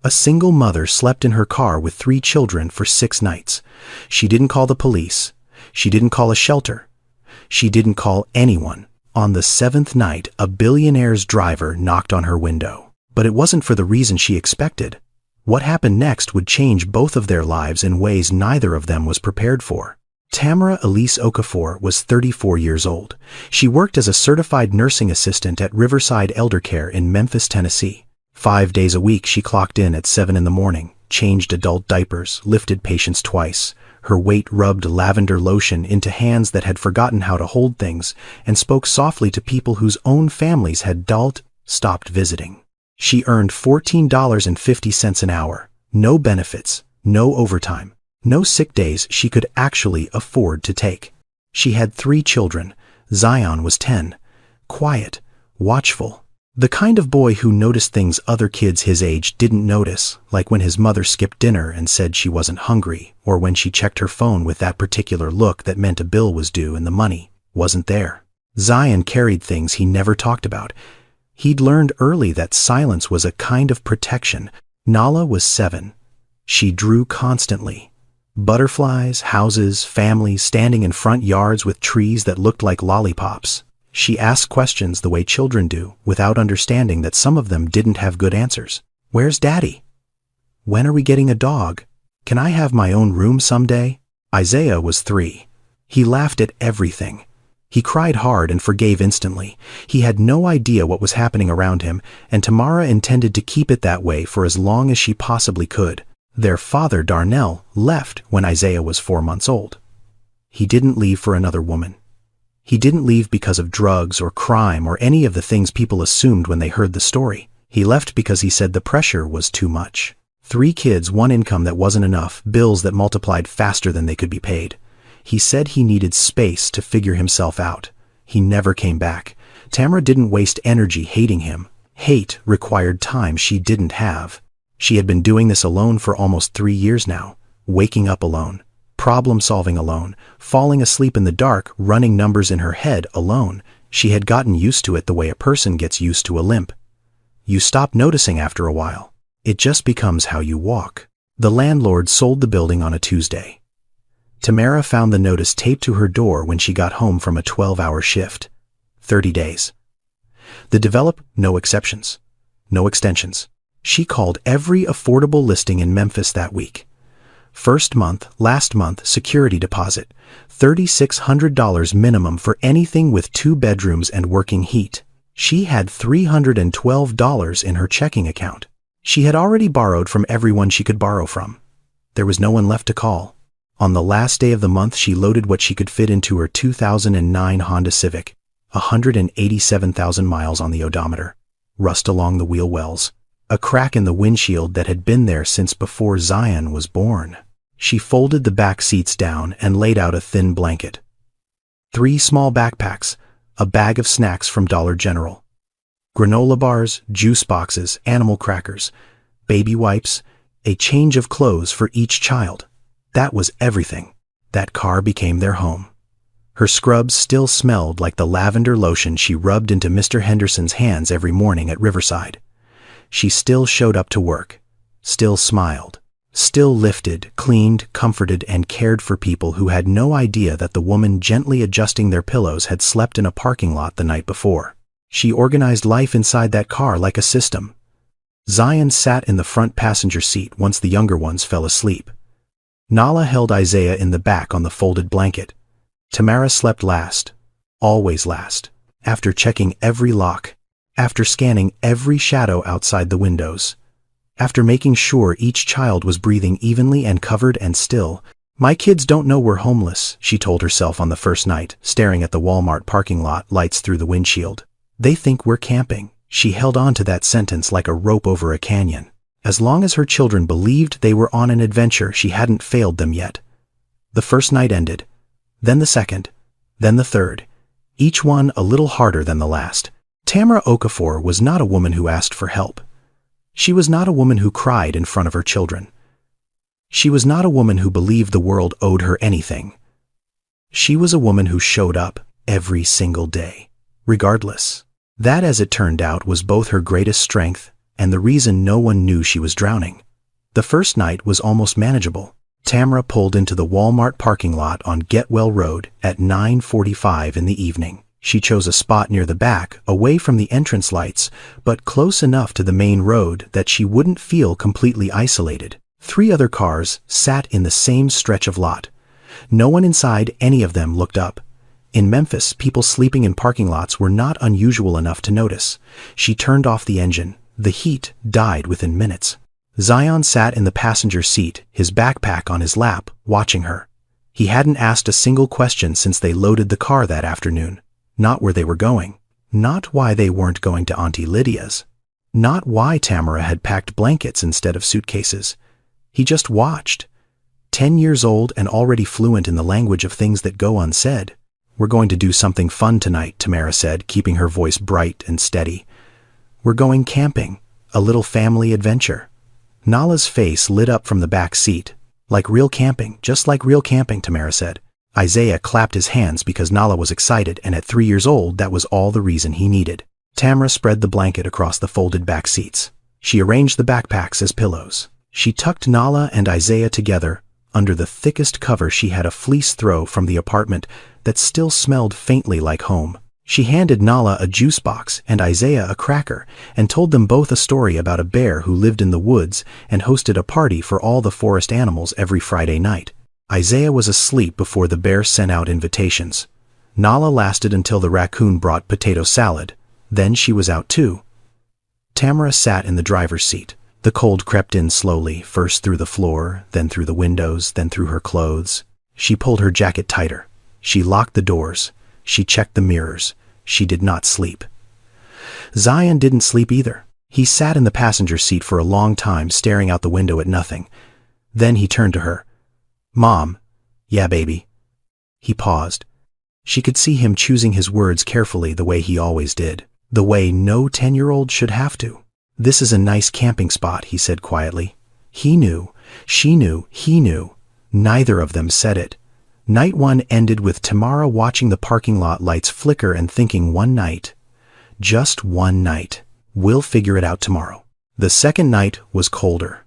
A single mother slept in her car with 3 children for 6 nights. She didn't call the police. She didn't call a shelter. She didn't call anyone. On the 7th night, a billionaire's driver knocked on her window. But it wasn't for the reason she expected. What happened next would change both of their lives in ways neither of them was prepared for. Tamara Elise Okafor was 34 years old. She worked as a certified nursing assistant at Riverside Elder Care in Memphis, Tennessee. 5 days a week she clocked in at 7 in the morning, changed adult diapers, lifted patients twice. Her weight rubbed lavender lotion into hands that had forgotten how to hold things, and spoke softly to people whose own families had stopped visiting. She earned $14.50 an hour, no benefits, no overtime, no sick days she could actually afford to take. She had 3 children. Zion was 10, quiet, watchful. The kind of boy who noticed things other kids his age didn't notice, like when his mother skipped dinner and said she wasn't hungry, or when she checked her phone with that particular look that meant a bill was due and the money wasn't there. Zion carried things he never talked about. He'd learned early that silence was a kind of protection. Nala was 7. She drew constantly. Butterflies, houses, families standing in front yards with trees that looked like lollipops. She asked questions the way children do, without understanding that some of them didn't have good answers. Where's Daddy? When are we getting a dog? Can I have my own room someday? Isaiah was 3. He laughed at everything. He cried hard and forgave instantly. He had no idea what was happening around him, and Tamara intended to keep it that way for as long as she possibly could. Their father, Darnell, left when Isaiah was 4 months old. He didn't leave for another woman. He didn't leave because of drugs or crime or any of the things people assumed when they heard the story. He left because he said the pressure was too much. 3 kids, 1 income that wasn't enough, bills that multiplied faster than they could be paid. He said he needed space to figure himself out. He never came back. Tamara didn't waste energy hating him. Hate required time she didn't have. She had been doing this alone for almost 3 years now, waking up alone, problem-solving alone, falling asleep in the dark, running numbers in her head alone. She had gotten used to it the way a person gets used to a limp. You stop noticing after a while. It just becomes how you walk. The landlord sold the building on a Tuesday. Tamara found the notice taped to her door when she got home from a 12-hour shift. 30 days. The developer, no exceptions, no extensions. She called every affordable listing in Memphis that week. First month, last month, security deposit, $3,600 minimum for anything with 2 bedrooms and working heat. She had $312 in her checking account. She had already borrowed from everyone she could borrow from. There was no one left to call. On the last day of the month, she loaded what she could fit into her 2009 Honda Civic, 187,000 miles on the odometer, rust along the wheel wells, a crack in the windshield that had been there since before Zion was born. She folded the back seats down and laid out a thin blanket. 3 small backpacks, a bag of snacks from Dollar General, granola bars, juice boxes, animal crackers, baby wipes, a change of clothes for each child. That was everything. That car became their home. Her scrubs still smelled like the lavender lotion she rubbed into Mr. Henderson's hands every morning at Riverside. She still showed up to work, still smiled, still lifted, cleaned, comforted, and cared for people who had no idea that the woman gently adjusting their pillows had slept in a parking lot the night before. She organized life inside that car like a system. Zion sat in the front passenger seat once the younger ones fell asleep. Nala held Isaiah in the back on the folded blanket. Tamara slept last, always last, after checking every lock, after scanning every shadow outside the windows, after making sure each child was breathing evenly and covered and still. My kids don't know we're homeless, she told herself on the first night, staring at the Walmart parking lot, lights through the windshield. They think we're camping. She held on to that sentence like a rope over a canyon. As long as her children believed they were on an adventure, she hadn't failed them yet. The first night ended, then the second, then the third, each one a little harder than the last. Tamara Okafor was not a woman who asked for help. She was not a woman who cried in front of her children. She was not a woman who believed the world owed her anything. She was a woman who showed up every single day, regardless. That, as it turned out, was both her greatest strength and the reason no one knew she was drowning. The first night was almost manageable. Tamara pulled into the Walmart parking lot on Getwell Road at 9:45 in the evening. She chose a spot near the back, away from the entrance lights, but close enough to the main road that she wouldn't feel completely isolated. 3 other cars sat in the same stretch of lot. No one inside any of them looked up. In Memphis, people sleeping in parking lots were not unusual enough to notice. She turned off the engine. The heat died within minutes. Zion sat in the passenger seat, his backpack on his lap, watching her. He hadn't asked a single question since they loaded the car that afternoon. Not where they were going. Not why they weren't going to Auntie Lydia's. Not why Tamara had packed blankets instead of suitcases. He just watched. 10 years old and already fluent in the language of things that go unsaid. "We're going to do something fun tonight," Tamara said, keeping her voice bright and steady. "We're going camping. A little family adventure." Nala's face lit up from the back seat. "Like real camping, just like real camping," Tamara said. Isaiah clapped his hands because Nala was excited, and at 3 years old that was all the reason he needed. Tamara spread the blanket across the folded back seats. She arranged the backpacks as pillows. She tucked Nala and Isaiah together. Under the thickest cover she had a fleece throw from the apartment that still smelled faintly like home. She handed Nala a juice box and Isaiah a cracker and told them both a story about a bear who lived in the woods and hosted a party for all the forest animals every Friday night. Isaiah was asleep before the bear sent out invitations. Nala lasted until the raccoon brought potato salad. Then she was out too. Tamara sat in the driver's seat. The cold crept in slowly, first through the floor, then through the windows, then through her clothes. She pulled her jacket tighter. She locked the doors. She checked the mirrors. She did not sleep. Zion didn't sleep either. He sat in the passenger seat for a long time, staring out the window at nothing. Then he turned to her. "Mom." "Yeah, baby." He paused. She could see him choosing his words carefully, the way he always did. The way no 10-year-old should have to. "This is a nice camping spot," he said quietly. He knew. She knew. He knew. Neither of them said it. Night 1 ended with Tamara watching the parking lot lights flicker and thinking, one night. Just one night. We'll figure it out tomorrow. The second night was colder.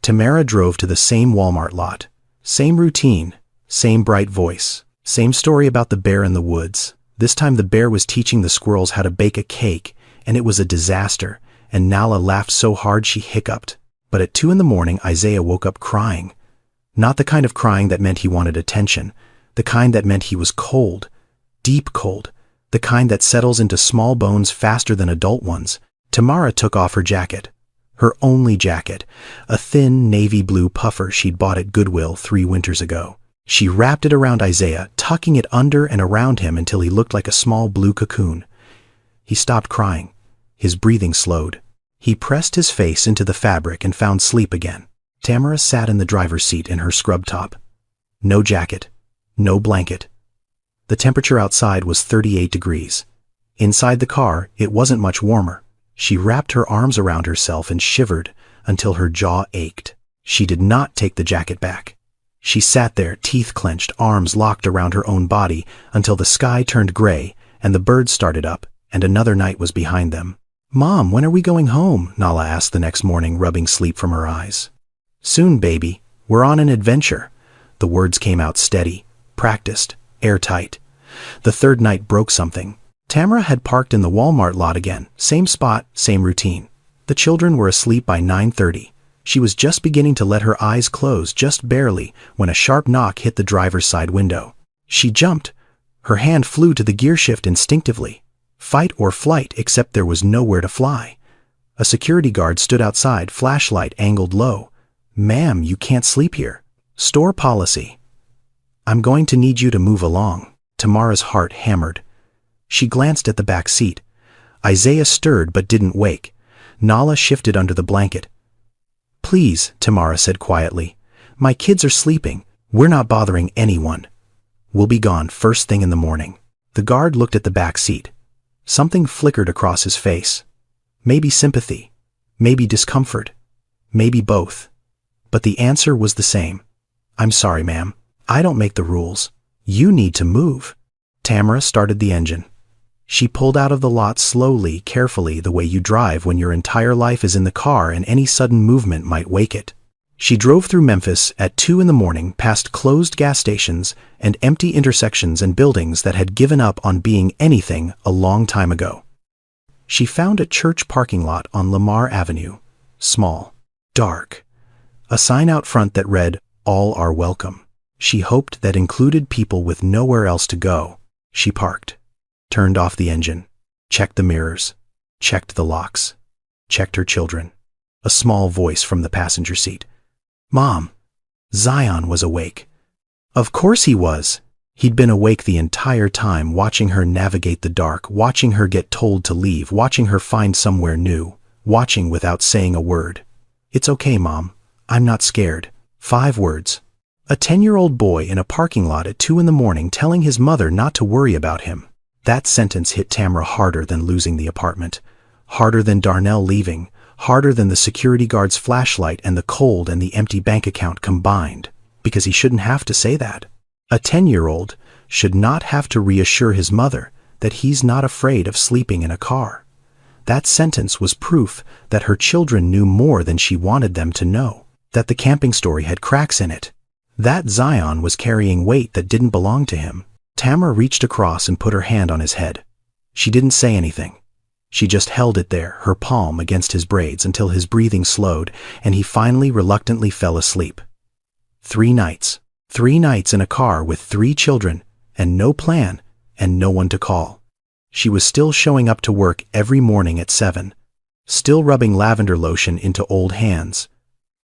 Tamara drove to the same Walmart lot. Same routine. Same bright voice. Same story about the bear in the woods. This time the bear was teaching the squirrels how to bake a cake, and it was a disaster, and Nala laughed so hard she hiccuped. But at 2 in the morning, Isaiah woke up crying. Not the kind of crying that meant he wanted attention, the kind that meant he was cold, deep cold, the kind that settles into small bones faster than adult ones. Tamara took off her jacket. Her only jacket, a thin navy blue puffer she'd bought at Goodwill 3 winters ago. She wrapped it around Isaiah, tucking it under and around him until he looked like a small blue cocoon. He stopped crying. His breathing slowed. He pressed his face into the fabric and found sleep again. Tamara sat in the driver's seat in her scrub top. No jacket. No blanket. The temperature outside was 38 degrees. Inside the car, it wasn't much warmer. She wrapped her arms around herself and shivered until her jaw ached. She did not take the jacket back. She sat there, teeth clenched, arms locked around her own body, until the sky turned gray and the birds started up, and another night was behind them. "Mom, when are we going home?" Nala asked the next morning, rubbing sleep from her eyes. "Soon, baby. We're on an adventure." The words came out steady, practiced, airtight. The third night broke something. Tamara had parked in the Walmart lot again, same spot, same routine. The children were asleep by 9:30. She was just beginning to let her eyes close, just barely, when a sharp knock hit the driver's side window. She jumped. Her hand flew to the gear shift instinctively. Fight or flight, except there was nowhere to fly. A security guard stood outside, flashlight angled low. "Ma'am, you can't sleep here. Store policy." "I'm going to need you to move along." Tamara's heart hammered. She glanced at the back seat. Isaiah stirred but didn't wake. Nala shifted under the blanket. "Please," Tamara said quietly. "My kids are sleeping. We're not bothering anyone. We'll be gone first thing in the morning." The guard looked at the back seat. Something flickered across his face. Maybe sympathy. Maybe discomfort. Maybe both. But the answer was the same. "I'm sorry, ma'am. I don't make the rules. You need to move." Tamara started the engine. She pulled out of the lot slowly, carefully, the way you drive when your entire life is in the car and any sudden movement might wake it. She drove through Memphis at 2 in the morning, past closed gas stations and empty intersections and buildings that had given up on being anything a long time ago. She found a church parking lot on Lamar Avenue, small, dark. A sign out front that read, "All are welcome." She hoped that included people with nowhere else to go. She parked, turned off the engine, checked the mirrors, checked the locks, checked her children. A small voice from the passenger seat. "Mom." Zion was awake. Of course he was. He'd been awake the entire time, watching her navigate the dark, watching her get told to leave, watching her find somewhere new, watching without saying a word. "It's okay, Mom. I'm not scared." 5 words. A 10-year-old boy in a parking lot at 2 in the morning telling his mother not to worry about him. That sentence hit Tamara harder than losing the apartment, harder than Darnell leaving, harder than the security guard's flashlight and the cold and the empty bank account combined, because he shouldn't have to say that. A 10-year-old should not have to reassure his mother that he's not afraid of sleeping in a car. That sentence was proof that her children knew more than she wanted them to know, that the camping story had cracks in it, that Zion was carrying weight that didn't belong to him. Tamara reached across and put her hand on his head. She didn't say anything. She just held it there, her palm against his braids, until his breathing slowed and he finally reluctantly fell asleep. 3 nights. 3 nights in a car with 3 children, and no plan, and no one to call. She was still showing up to work every morning at 7, still rubbing lavender lotion into old hands,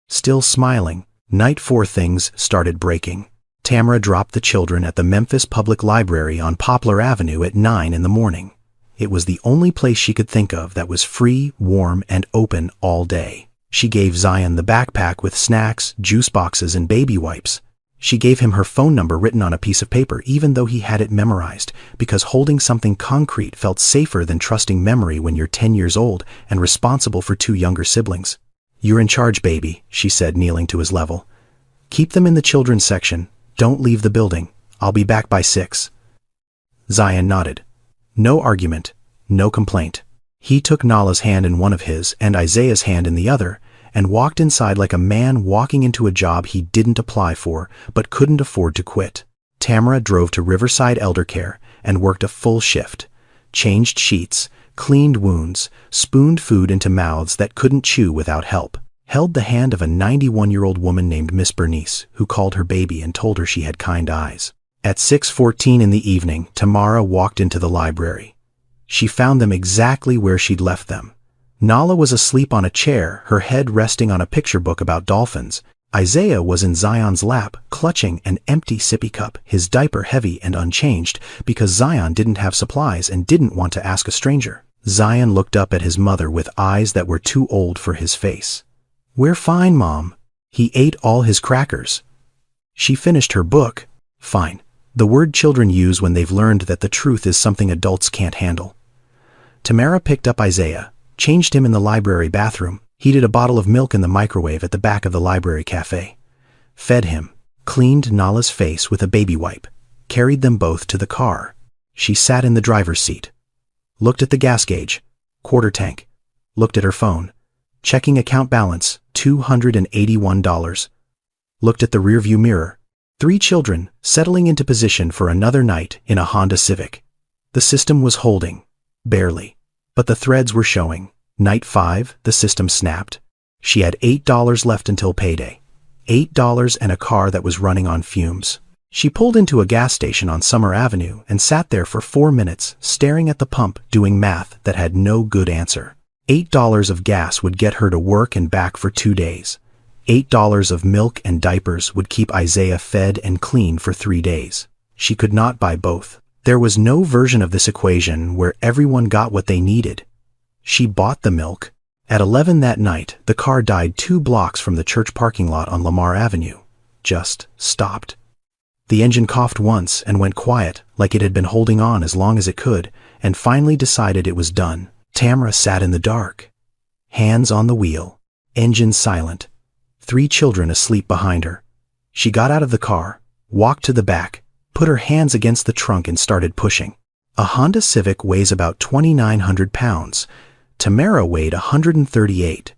still smiling. Night 4, things started breaking. Tamara dropped the children at the Memphis Public Library on Poplar Avenue at 9 in the morning. It was the only place she could think of that was free, warm, and open all day. She gave Zion the backpack with snacks, juice boxes, and baby wipes. She gave him her phone number written on a piece of paper, even though he had it memorized, because holding something concrete felt safer than trusting memory when you're 10 years old and responsible for 2 younger siblings. "You're in charge, baby," she said, kneeling to his level. "Keep them in the children's section. Don't leave the building. I'll be back by 6. Zion nodded. No argument, no complaint. He took Nala's hand in one of his and Isaiah's hand in the other, and walked inside like a man walking into a job he didn't apply for but couldn't afford to quit. Tamara drove to Riverside Elder Care and worked a full shift, changed sheets, cleaned wounds, spooned food into mouths that couldn't chew without help, held the hand of a 91-year-old woman named Miss Bernice, who called her baby and told her she had kind eyes. At 6:14 in the evening, Tamara walked into the library. She found them exactly where she'd left them. Nala was asleep on a chair, her head resting on a picture book about dolphins. Isaiah was in Zion's lap, clutching an empty sippy cup, his diaper heavy and unchanged, because Zion didn't have supplies and didn't want to ask a stranger. Zion looked up at his mother with eyes that were too old for his face. "We're fine, Mom." He ate all his crackers. She finished her book. Fine. The word children use when they've learned that the truth is something adults can't handle. Tamara picked up Isaiah, changed him in the library bathroom, heated a bottle of milk in the microwave at the back of the library cafe, fed him, cleaned Nala's face with a baby wipe, carried them both to the car. She sat in the driver's seat, looked at the gas gauge, quarter tank, looked at her phone, checking account balance, $281, looked at the rearview mirror, 3 children settling into position for another night in a Honda Civic. The system was holding, barely, but the threads were showing. Night 5, the system snapped. She had $8 left until payday. $8 and a car that was running on fumes. She pulled into a gas station on Summer Avenue and sat there for 4 minutes, staring at the pump, doing math that had no good answer. $8 of gas would get her to work and back for 2 days. $8 of milk and diapers would keep Isaiah fed and clean for 3 days. She could not buy both. There was no version of this equation where everyone got what they needed. She bought the milk. At 11 that night, the car died 2 blocks from the church parking lot on Lamar Avenue. Just stopped. The engine coughed once and went quiet, like it had been holding on as long as it could, and finally decided it was done. Tamara sat in the dark. Hands on the wheel. Engine silent. 3 children asleep behind her. She got out of the car, walked to the back, put her hands against the trunk and started pushing. A Honda Civic weighs about 2,900 pounds. Tamara weighed 138.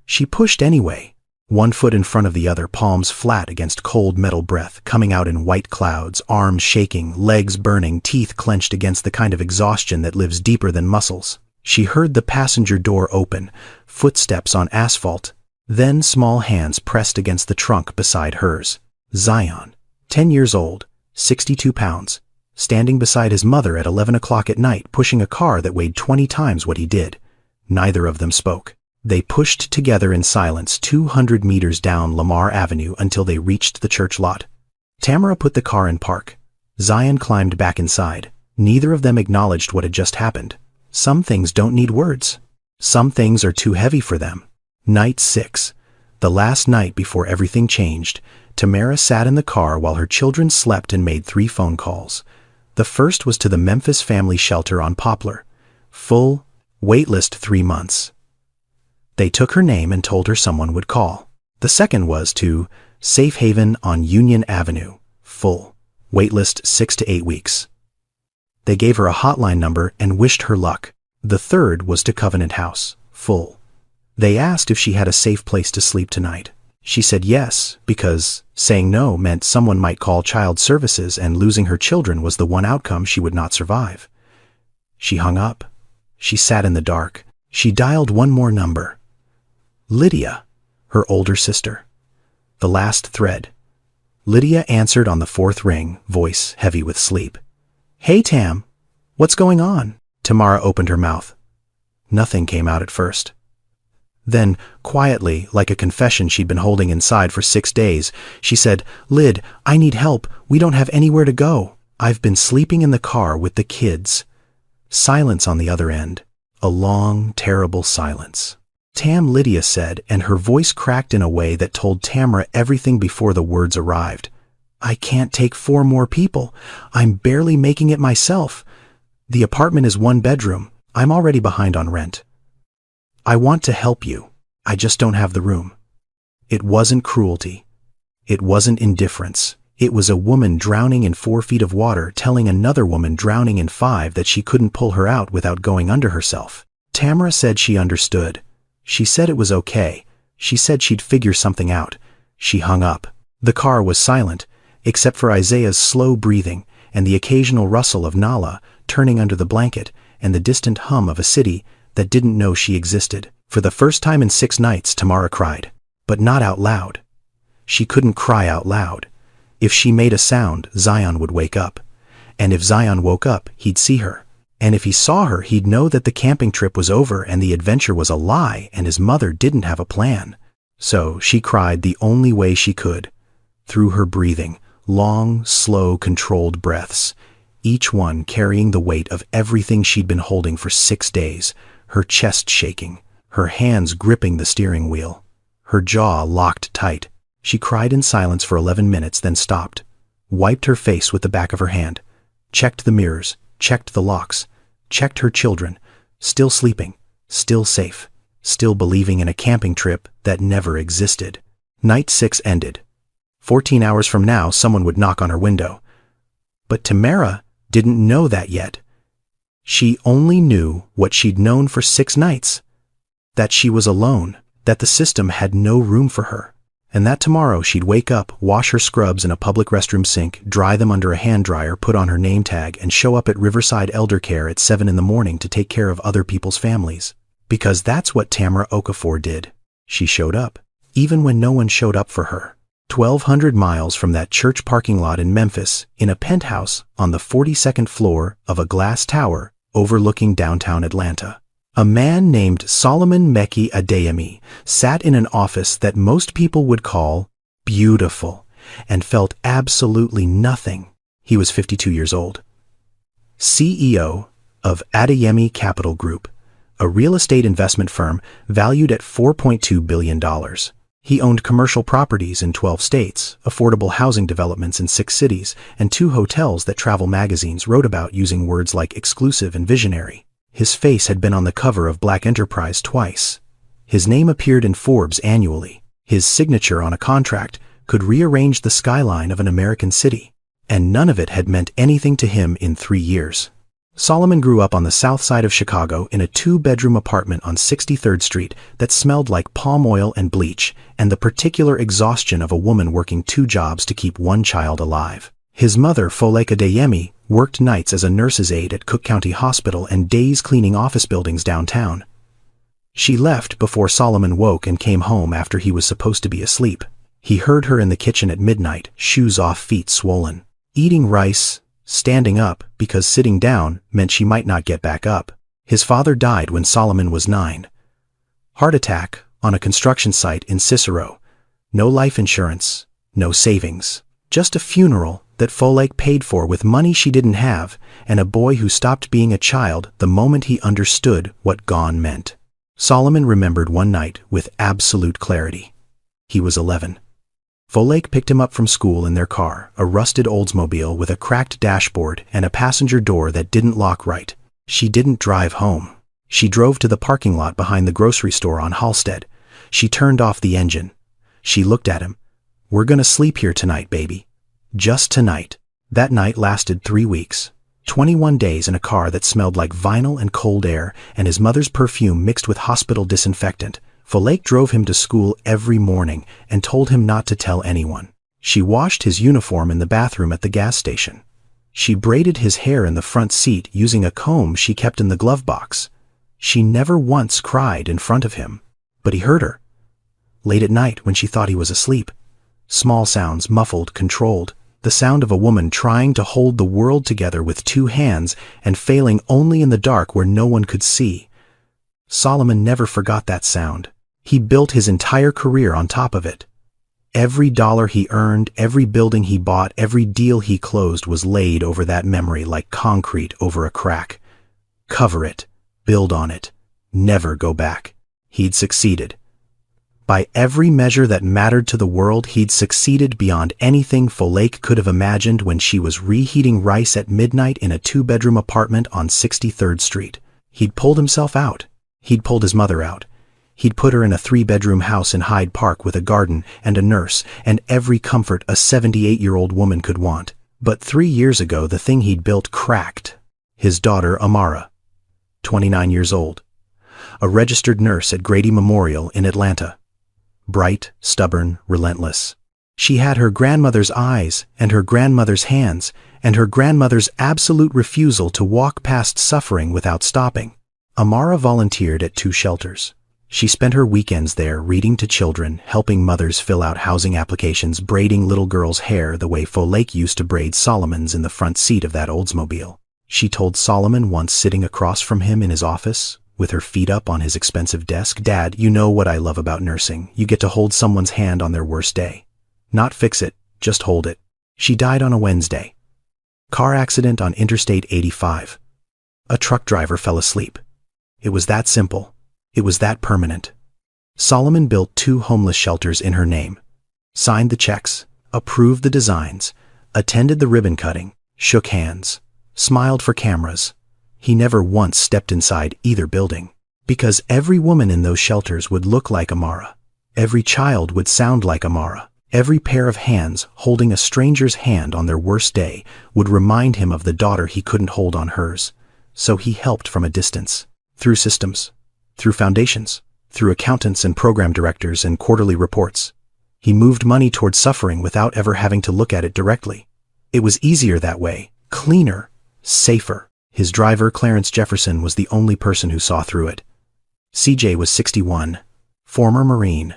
She pushed anyway, one foot in front of the other, palms flat against cold metal breath coming out in white clouds, arms shaking, legs burning, teeth clenched against the kind of exhaustion that lives deeper than muscles. She heard the passenger door open, footsteps on asphalt, then small hands pressed against the trunk beside hers. Zion, 10 years old, 62 pounds, standing beside his mother at 11 o'clock at night, pushing a car that weighed 20 times what he did. Neither of them spoke. They pushed together in silence 200 meters down Lamar Avenue until they reached the church lot. Tamara put the car in park. Zion climbed back inside. Neither of them acknowledged what had just happened. Some things don't need words. Some things are too heavy for them. Night 6. The last night before everything changed, Tamara sat in the car while her children slept and made 3 phone calls. The first was to the Memphis Family Shelter on Poplar. Full, waitlist 3 months. They took her name and told her someone would call. The second was to Safe Haven on Union Avenue. Full, waitlist 6 to 8 weeks. They gave her a hotline number and wished her luck. The third was to Covenant House. Full. They asked if she had a safe place to sleep tonight. She said yes, because saying no meant someone might call child services and losing her children was the one outcome she would not survive. She hung up. She sat in the dark. She dialed one more number. Lydia, her older sister. The last thread. Lydia answered on the 4th ring, voice heavy with sleep. "Hey, Tam. What's going on?" Tamara opened her mouth. Nothing came out at first. Then, quietly, like a confession she'd been holding inside for 6 days, she said, "Lyd, I need help. We don't have anywhere to go. I've been sleeping in the car with the kids." Silence on the other end. A long, terrible silence. "Tam," Lydia said, and her voice cracked in a way that told Tamara everything before the words arrived. "I can't take 4 more people. I'm barely making it myself. The apartment is 1 bedroom. I'm already behind on rent. I want to help you. I just don't have the room." It wasn't cruelty. It wasn't indifference. It was a woman drowning in 4 feet of water telling another woman drowning in 5 that she couldn't pull her out without going under herself. Tamara said she understood. She said it was okay. She said she'd figure something out. She hung up. The car was silent, except for Isaiah's slow breathing and the occasional rustle of Nala turning under the blanket and the distant hum of a city that didn't know she existed. For the first time in 6 nights, Tamara cried, but not out loud. She couldn't cry out loud. If she made a sound, Zion would wake up. And if Zion woke up, he'd see her. And if he saw her, he'd know that the camping trip was over and the adventure was a lie and his mother didn't have a plan. So she cried the only way she could, through her breathing, long, slow, controlled breaths, each one carrying the weight of everything she'd been holding for 6 days, her chest shaking, her hands gripping the steering wheel, her jaw locked tight. She cried in silence for 11 minutes, then stopped, wiped her face with the back of her hand, checked the mirrors, checked the locks, checked her children, still sleeping, still safe, still believing in a camping trip that never existed. Night 6 ended. 14 hours from now, someone would knock on her window. But Tamara didn't know that yet. She only knew what she'd known for 6 nights, that she was alone, that the system had no room for her, and that tomorrow she'd wake up, wash her scrubs in a public restroom sink, dry them under a hand dryer, put on her name tag, and show up at Riverside Elder Care at 7 in the morning to take care of other people's families. Because that's what Tamara Okafor did. She showed up, even when no one showed up for her. 1,200 miles from that church parking lot in Memphis, in a penthouse on the 42nd floor of a glass tower overlooking downtown Atlanta. A man named Solomon Meki Adeyemi sat in an office that most people would call beautiful and felt absolutely nothing. He was 52 years old. CEO of Adeyemi Capital Group, a real estate investment firm valued at $4.2 billion. He owned commercial properties in 12 states, affordable housing developments in 6 cities, and 2 hotels that travel magazines wrote about using words like exclusive and visionary. His face had been on the cover of Black Enterprise twice. His name appeared in Forbes annually. His signature on a contract could rearrange the skyline of an American city. And none of it had meant anything to him in 3 years. Solomon grew up on the south side of Chicago in a two-bedroom apartment on 63rd Street that smelled like palm oil and bleach and the particular exhaustion of a woman working 2 jobs to keep 1 child alive. His mother, Foleka Adeyemi, worked nights as a nurse's aide at Cook County Hospital and days cleaning office buildings downtown. She left before Solomon woke and came home after he was supposed to be asleep. He heard her in the kitchen at midnight, shoes off, feet swollen, eating rice, standing up because sitting down meant she might not get back up. His father died when Solomon was 9. Heart attack on a construction site in Cicero. No life insurance, no savings. Just a funeral that Folek paid for with money she didn't have, and a boy who stopped being a child the moment he understood what gone meant. Solomon remembered one night with absolute clarity. He was 11. Folek picked him up from school in their car, a rusted Oldsmobile with a cracked dashboard and a passenger door that didn't lock right. She didn't drive home. She drove to the parking lot behind the grocery store on Halstead. She turned off the engine. She looked at him. "We're gonna sleep here tonight, baby. Just tonight." That night lasted 3 weeks. 21 days in a car that smelled like vinyl and cold air and his mother's perfume mixed with hospital disinfectant. Folek drove him to school every morning and told him not to tell anyone. She washed his uniform in the bathroom at the gas station. She braided his hair in the front seat using a comb she kept in the glove box. She never once cried in front of him, but he heard her. Late at night when she thought he was asleep. Small sounds, muffled, controlled. The sound of a woman trying to hold the world together with 2 hands and failing only in the dark where no one could see. Solomon never forgot that sound. He built his entire career on top of it. Every dollar he earned, every building he bought, every deal he closed was laid over that memory like concrete over a crack. Cover it, build on it, never go back. He'd succeeded. By every measure that mattered to the world, he'd succeeded beyond anything Folek could have imagined when she was reheating rice at midnight in a 2-bedroom apartment on 63rd Street. He'd pulled himself out. He'd pulled his mother out. He'd put her in a 3-bedroom house in Hyde Park with a garden and a nurse and every comfort a 78-year-old woman could want. But 3 years ago, the thing he'd built cracked. His daughter, Amara, 29 years old, a registered nurse at Grady Memorial in Atlanta. Bright, stubborn, relentless. She had her grandmother's eyes and her grandmother's hands and her grandmother's absolute refusal to walk past suffering without stopping. Amara volunteered at 2 shelters. She spent her weekends there reading to children, helping mothers fill out housing applications, braiding little girls' hair the way Folek used to braid Solomon's in the front seat of that Oldsmobile. She told Solomon once sitting across from him in his office, with her feet up on his expensive desk, "Dad, you know what I love about nursing. You get to hold someone's hand on their worst day. Not fix it, just hold it." She died on a Wednesday. Car accident on Interstate 85. A truck driver fell asleep. It was that simple. It was that permanent. Solomon built 2 homeless shelters in her name, signed the checks, approved the designs, attended the ribbon cutting, shook hands, smiled for cameras. He never once stepped inside either building, because every woman in those shelters would look like Amara. Every child would sound like Amara. Every pair of hands holding a stranger's hand on their worst day would remind him of the daughter he couldn't hold on hers. So he helped from a distance, through systems, through foundations, through accountants and program directors and quarterly reports. He moved money toward suffering without ever having to look at it directly. It was easier that way, cleaner, safer. His driver, Clarence Jefferson, was the only person who saw through it. CJ was 61, former Marine,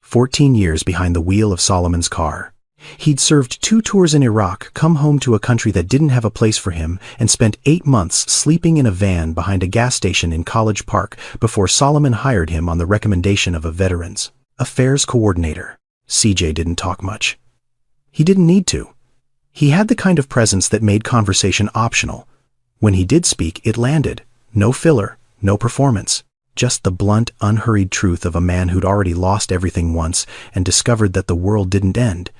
14 years behind the wheel of Solomon's car. He'd served 2 tours in Iraq, come home to a country that didn't have a place for him, and spent 8 months sleeping in a van behind a gas station in College Park before Solomon hired him on the recommendation of a Veterans Affairs coordinator. CJ didn't talk much. He didn't need to. He had the kind of presence that made conversation optional. When he did speak, it landed. No filler, no performance. Just the blunt, unhurried truth of a man who'd already lost everything once and discovered that the world didn't end.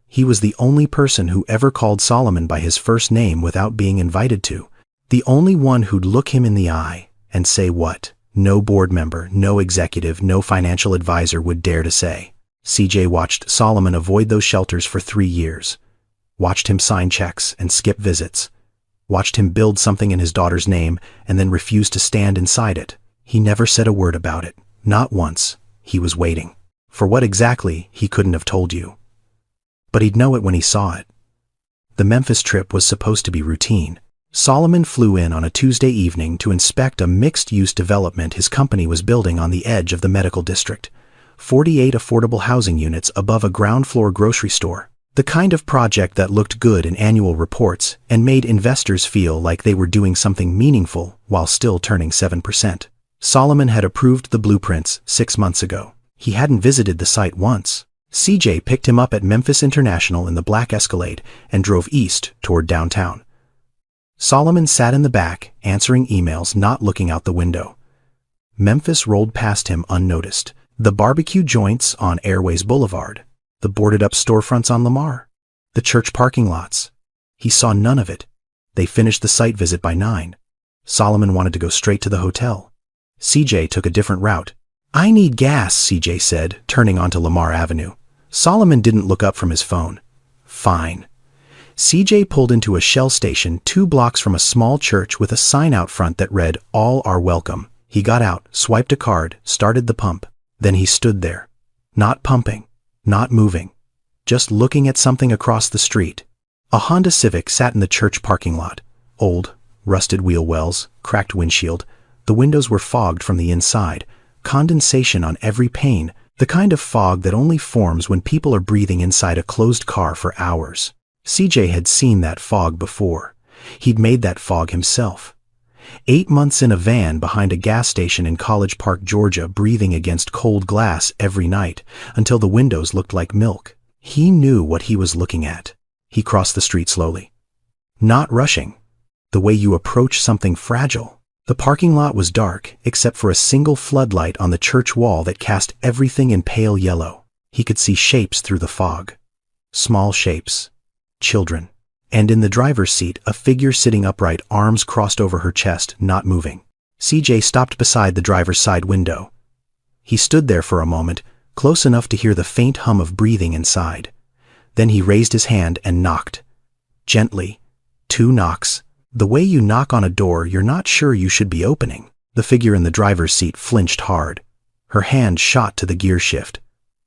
He was the only person who ever called Solomon by his first name without being invited to. The only one who'd look him in the eye and say what no board member, no executive, no financial advisor would dare to say. CJ watched Solomon avoid those shelters for 3 years. Watched him sign checks and skip visits. watched him build something in his daughter's name and then refused to stand inside it. He never said a word about it. Not once. He was waiting. For what exactly, he couldn't have told you. But he'd know it when he saw it. The Memphis trip was supposed to be routine. Solomon flew in on a Tuesday evening to inspect a mixed-use development his company was building on the edge of the medical district. 48 affordable housing units above a ground-floor grocery store. The kind of project that looked good in annual reports and made investors feel like they were doing something meaningful while still turning 7%. Solomon had approved the blueprints 6 months ago. He hadn't visited the site once. CJ picked him up at Memphis International in the black Escalade and drove east toward downtown. Solomon sat in the back, answering emails, not looking out the window. Memphis rolled past him unnoticed. The barbecue joints on Airways Boulevard, the boarded-up storefronts on Lamar, the church parking lots. He saw none of it. They finished the site visit by 9. Solomon wanted to go straight to the hotel. CJ took a different route. "I need gas," CJ said, turning onto Lamar Avenue. Solomon didn't look up from his phone. "Fine." CJ pulled into a Shell station 2 blocks from a small church with a sign out front that read, "All are welcome." He got out, swiped a card, started the pump. Then he stood there. Not pumping, not moving, just looking at something across the street. A Honda Civic sat in the church parking lot. Old, rusted wheel wells, cracked windshield. The windows were fogged from the inside. Condensation on every pane, the kind of fog that only forms when people are breathing inside a closed car for hours. CJ had seen that fog before. He'd made that fog himself. 8 months in a van behind a gas station in College Park, Georgia, breathing against cold glass every night until the windows looked like milk. He knew what he was looking at. He crossed the street slowly. Not rushing. The way you approach something fragile. The parking lot was dark, except for a single floodlight on the church wall that cast everything in pale yellow. He could see shapes through the fog. Small shapes. Children. And in the driver's seat, a figure sitting upright, arms crossed over her chest, not moving. CJ stopped beside the driver's side window. He stood there for a moment, close enough to hear the faint hum of breathing inside. Then he raised his hand and knocked. Gently. 2 knocks. The way you knock on a door you're not sure you should be opening. The figure in the driver's seat flinched hard. Her hand shot to the gear shift.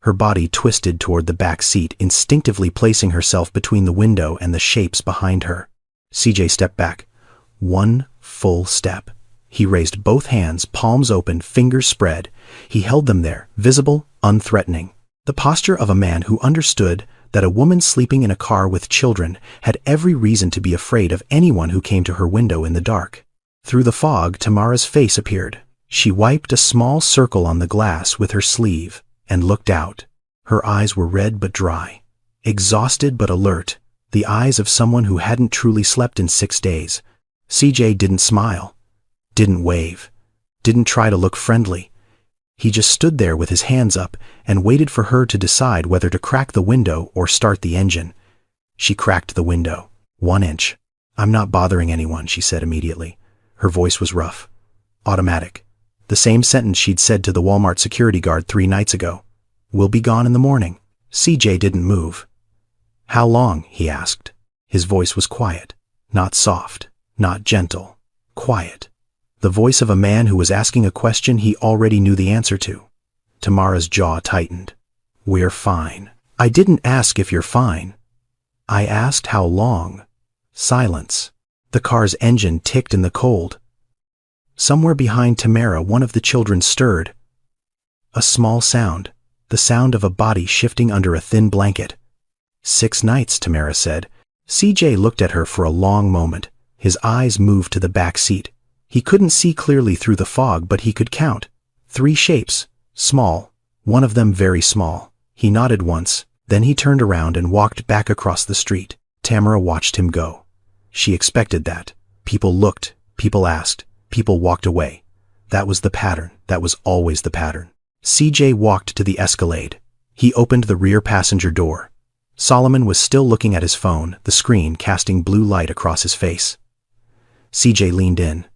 Her body twisted toward the back seat, instinctively placing herself between the window and the shapes behind her. CJ stepped back. 1 full step. He raised both hands, palms open, fingers spread. He held them there, visible, unthreatening. The posture of a man who understood that a woman sleeping in a car with children had every reason to be afraid of anyone who came to her window in the dark. Through the fog, Tamara's face appeared. She wiped a small circle on the glass with her sleeve and looked out. Her eyes were red but dry. Exhausted but alert. The eyes of someone who hadn't truly slept in 6 days. CJ didn't smile. Didn't wave. Didn't try to look friendly. He just stood there with his hands up and waited for her to decide whether to crack the window or start the engine. She cracked the window. 1 inch. "I'm not bothering anyone," she said immediately. Her voice was rough. Automatic. The same sentence she'd said to the Walmart security guard 3 nights ago. "We'll be gone in the morning." CJ didn't move. "How long?" he asked. His voice was quiet. Not soft. Not gentle. Quiet. The voice of a man who was asking a question he already knew the answer to. Tamara's jaw tightened. "We're fine." "I didn't ask if you're fine. I asked how long." Silence. The car's engine ticked in the cold. Somewhere behind Tamara, one of the children stirred. A small sound. The sound of a body shifting under a thin blanket. 6 nights, Tamara said. CJ looked at her for a long moment. His eyes moved to the back seat. He couldn't see clearly through the fog, but he could count. 3 shapes. Small. One of them very small. He nodded once. Then he turned around and walked back across the street. Tamara watched him go. She expected that. People looked. People asked. People walked away. That was the pattern. That was always the pattern. CJ walked to the Escalade. He opened the rear passenger door. Solomon was still looking at his phone, the screen casting blue light across his face. CJ leaned in.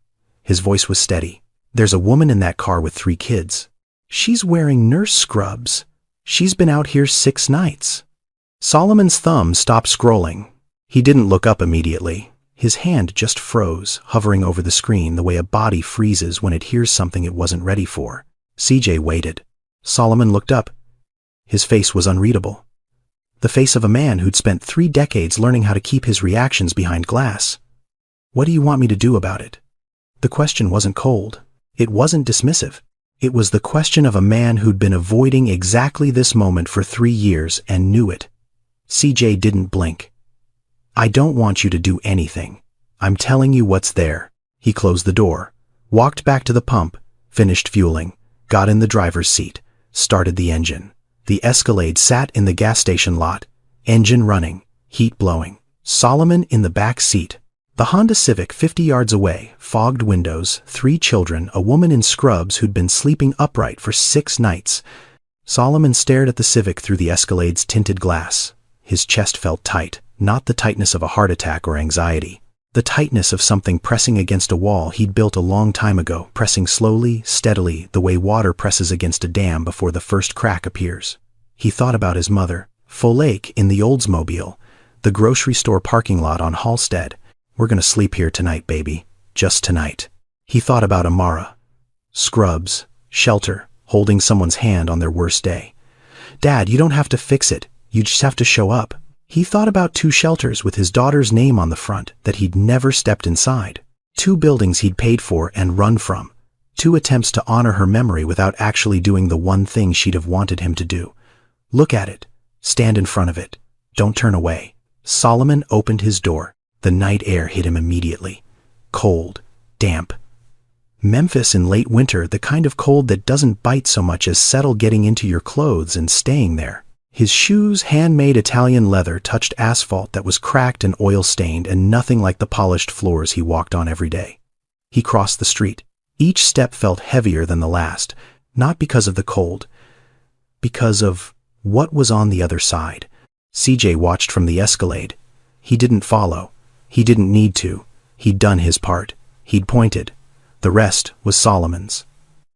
His voice was steady. "There's a woman in that car with 3 kids. She's wearing nurse scrubs. She's been out here 6 nights. Solomon's thumb stopped scrolling. He didn't look up immediately. His hand just froze, hovering over the screen the way a body freezes when it hears something it wasn't ready for. CJ waited. Solomon looked up. His face was unreadable. The face of a man who'd spent 3 decades learning how to keep his reactions behind glass. "What do you want me to do about it?" The question wasn't cold. It wasn't dismissive. It was the question of a man who'd been avoiding exactly this moment for 3 years and knew it. CJ didn't blink. "I don't want you to do anything. I'm telling you what's there." He closed the door, walked back to the pump, finished fueling, got in the driver's seat, started the engine. The Escalade sat in the gas station lot, engine running, heat blowing. Solomon in the back seat. The Honda Civic 50 yards away, fogged windows, 3 children, a woman in scrubs who'd been sleeping upright for 6 nights. Solomon stared at the Civic through the Escalade's tinted glass. His chest felt tight, not the tightness of a heart attack or anxiety. The tightness of something pressing against a wall he'd built a long time ago, pressing slowly, steadily, the way water presses against a dam before the first crack appears. He thought about his mother, Full Lake in the Oldsmobile, the grocery store parking lot on Halstead. "We're gonna sleep here tonight, baby. Just tonight." He thought about Amara. Scrubs, shelter, holding someone's hand on their worst day. "Dad, you don't have to fix it. You just have to show up." He thought about 2 shelters with his daughter's name on the front that he'd never stepped inside. 2 buildings he'd paid for and run from. 2 attempts to honor her memory without actually doing the one thing she'd have wanted him to do. Look at it. Stand in front of it. Don't turn away. Solomon opened his door. The night air hit him immediately. Cold, damp. Memphis in late winter, the kind of cold that doesn't bite so much as settle getting into your clothes and staying there. His shoes, handmade Italian leather, touched asphalt that was cracked and oil-stained and nothing like the polished floors he walked on every day. He crossed the street. Each step felt heavier than the last, not because of the cold, because of what was on the other side. CJ watched from the Escalade. He didn't follow. He didn't need to. He'd done his part. He'd pointed. The rest was Solomon's.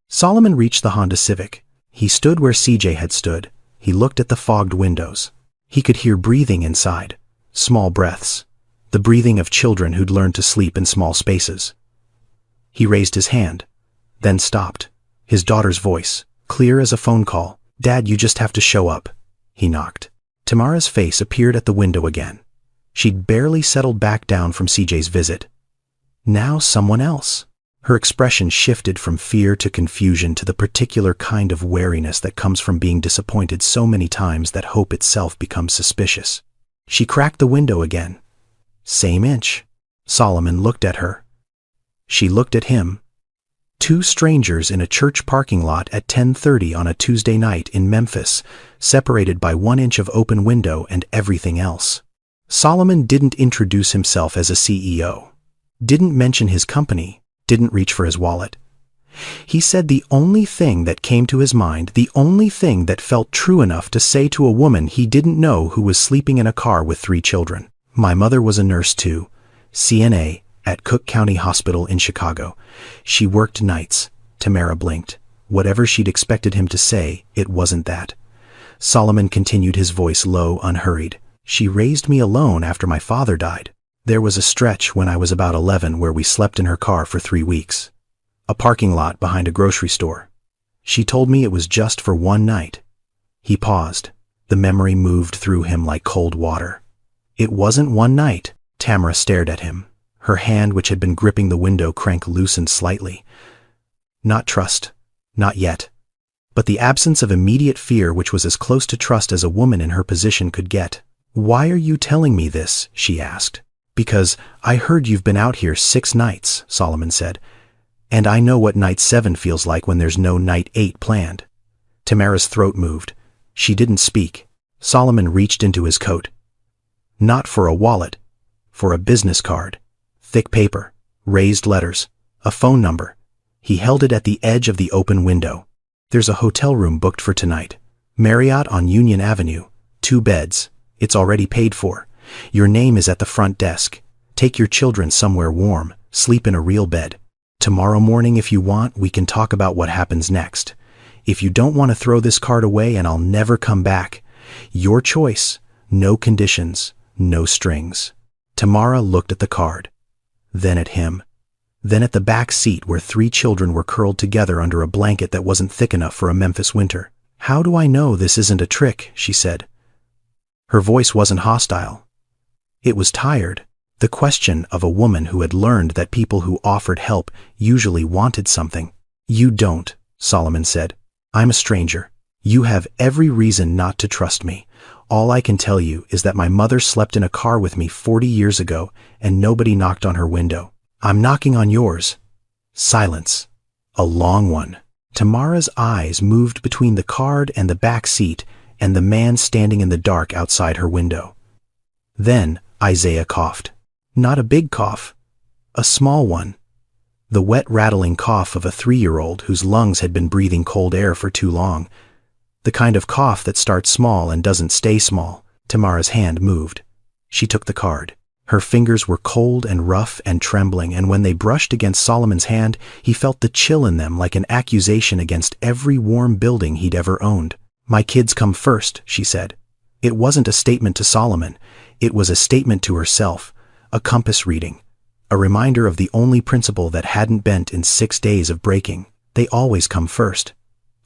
Solomon reached the Honda Civic. He stood where CJ had stood. He looked at the fogged windows. He could hear breathing inside. Small breaths. The breathing of children who'd learned to sleep in small spaces. He raised his hand, then stopped. His daughter's voice, clear as a phone call. "Dad, you just have to show up." He knocked. Tamara's face appeared at the window again. She'd barely settled back down from CJ's visit. Now someone else. Her expression shifted from fear to confusion to the particular kind of wariness that comes from being disappointed so many times that hope itself becomes suspicious. She cracked the window again. Same inch. Solomon looked at her. She looked at him. 2 strangers in a church parking lot at 10:30 on a Tuesday night in Memphis, separated by 1 inch of open window and everything else. Solomon didn't introduce himself as a CEO. Didn't mention his company. Didn't reach for his wallet. He said the only thing that came to his mind, the only thing that felt true enough to say to a woman he didn't know who was sleeping in a car with 3 children. "My mother was a nurse too, CNA, at Cook County Hospital in Chicago. She worked nights." Tamara blinked. Whatever she'd expected him to say, it wasn't that. Solomon continued, his voice low, unhurried. "She raised me alone after my father died. There was a stretch when I was about 11 where we slept in her car for 3 weeks. A parking lot behind a grocery store. She told me it was just for 1 night." He paused. The memory moved through him like cold water. "It wasn't 1 night." Tamara stared at him. Her hand, which had been gripping the window crank, loosened slightly. Not trust. Not yet. But the absence of immediate fear, which was as close to trust as a woman in her position could get. "Why are you telling me this?" she asked. "Because I heard you've been out here 6 nights, Solomon said. "And I know what night 7 feels like when there's no night 8 planned." Tamara's throat moved. She didn't speak. Solomon reached into his coat. Not for a wallet. For a business card. Thick paper. Raised letters. A phone number. He held it at the edge of the open window. "There's a hotel room booked for tonight. Marriott on Union Avenue. 2 beds. It's already paid for. Your name is at the front desk. Take your children somewhere warm. Sleep in a real bed. Tomorrow morning, if you want, we can talk about what happens next. If you don't want to, throw this card away and I'll never come back. Your choice. No conditions. No strings." Tamara looked at the card. then at him, then at the back seat where 3 children were curled together under a blanket that wasn't thick enough for a Memphis winter. "How do I know this isn't a trick?" she said. Her voice wasn't hostile. It was tired. The question of a woman who had learned that people who offered help usually wanted something. "You don't," Solomon said. "I'm a stranger. You have every reason not to trust me. All I can tell you is that my mother slept in a car with me 40 years ago and nobody knocked on her window. I'm knocking on yours." Silence. A long one. Tamara's eyes moved between the card and the back seat and the man standing in the dark outside her window. Then Isaiah coughed. Not a big cough. A small one. The wet, rattling cough of a 3-year-old whose lungs had been breathing cold air for too long. The kind of cough that starts small and doesn't stay small. Tamara's hand moved. She took the card. Her fingers were cold and rough and trembling, and when they brushed against Solomon's hand, he felt the chill in them like an accusation against every warm building he'd ever owned. "My kids come first," she said. It wasn't a statement to Solomon. It was a statement to herself, a compass reading, a reminder of the only principle that hadn't bent in 6 days of breaking. They always come first.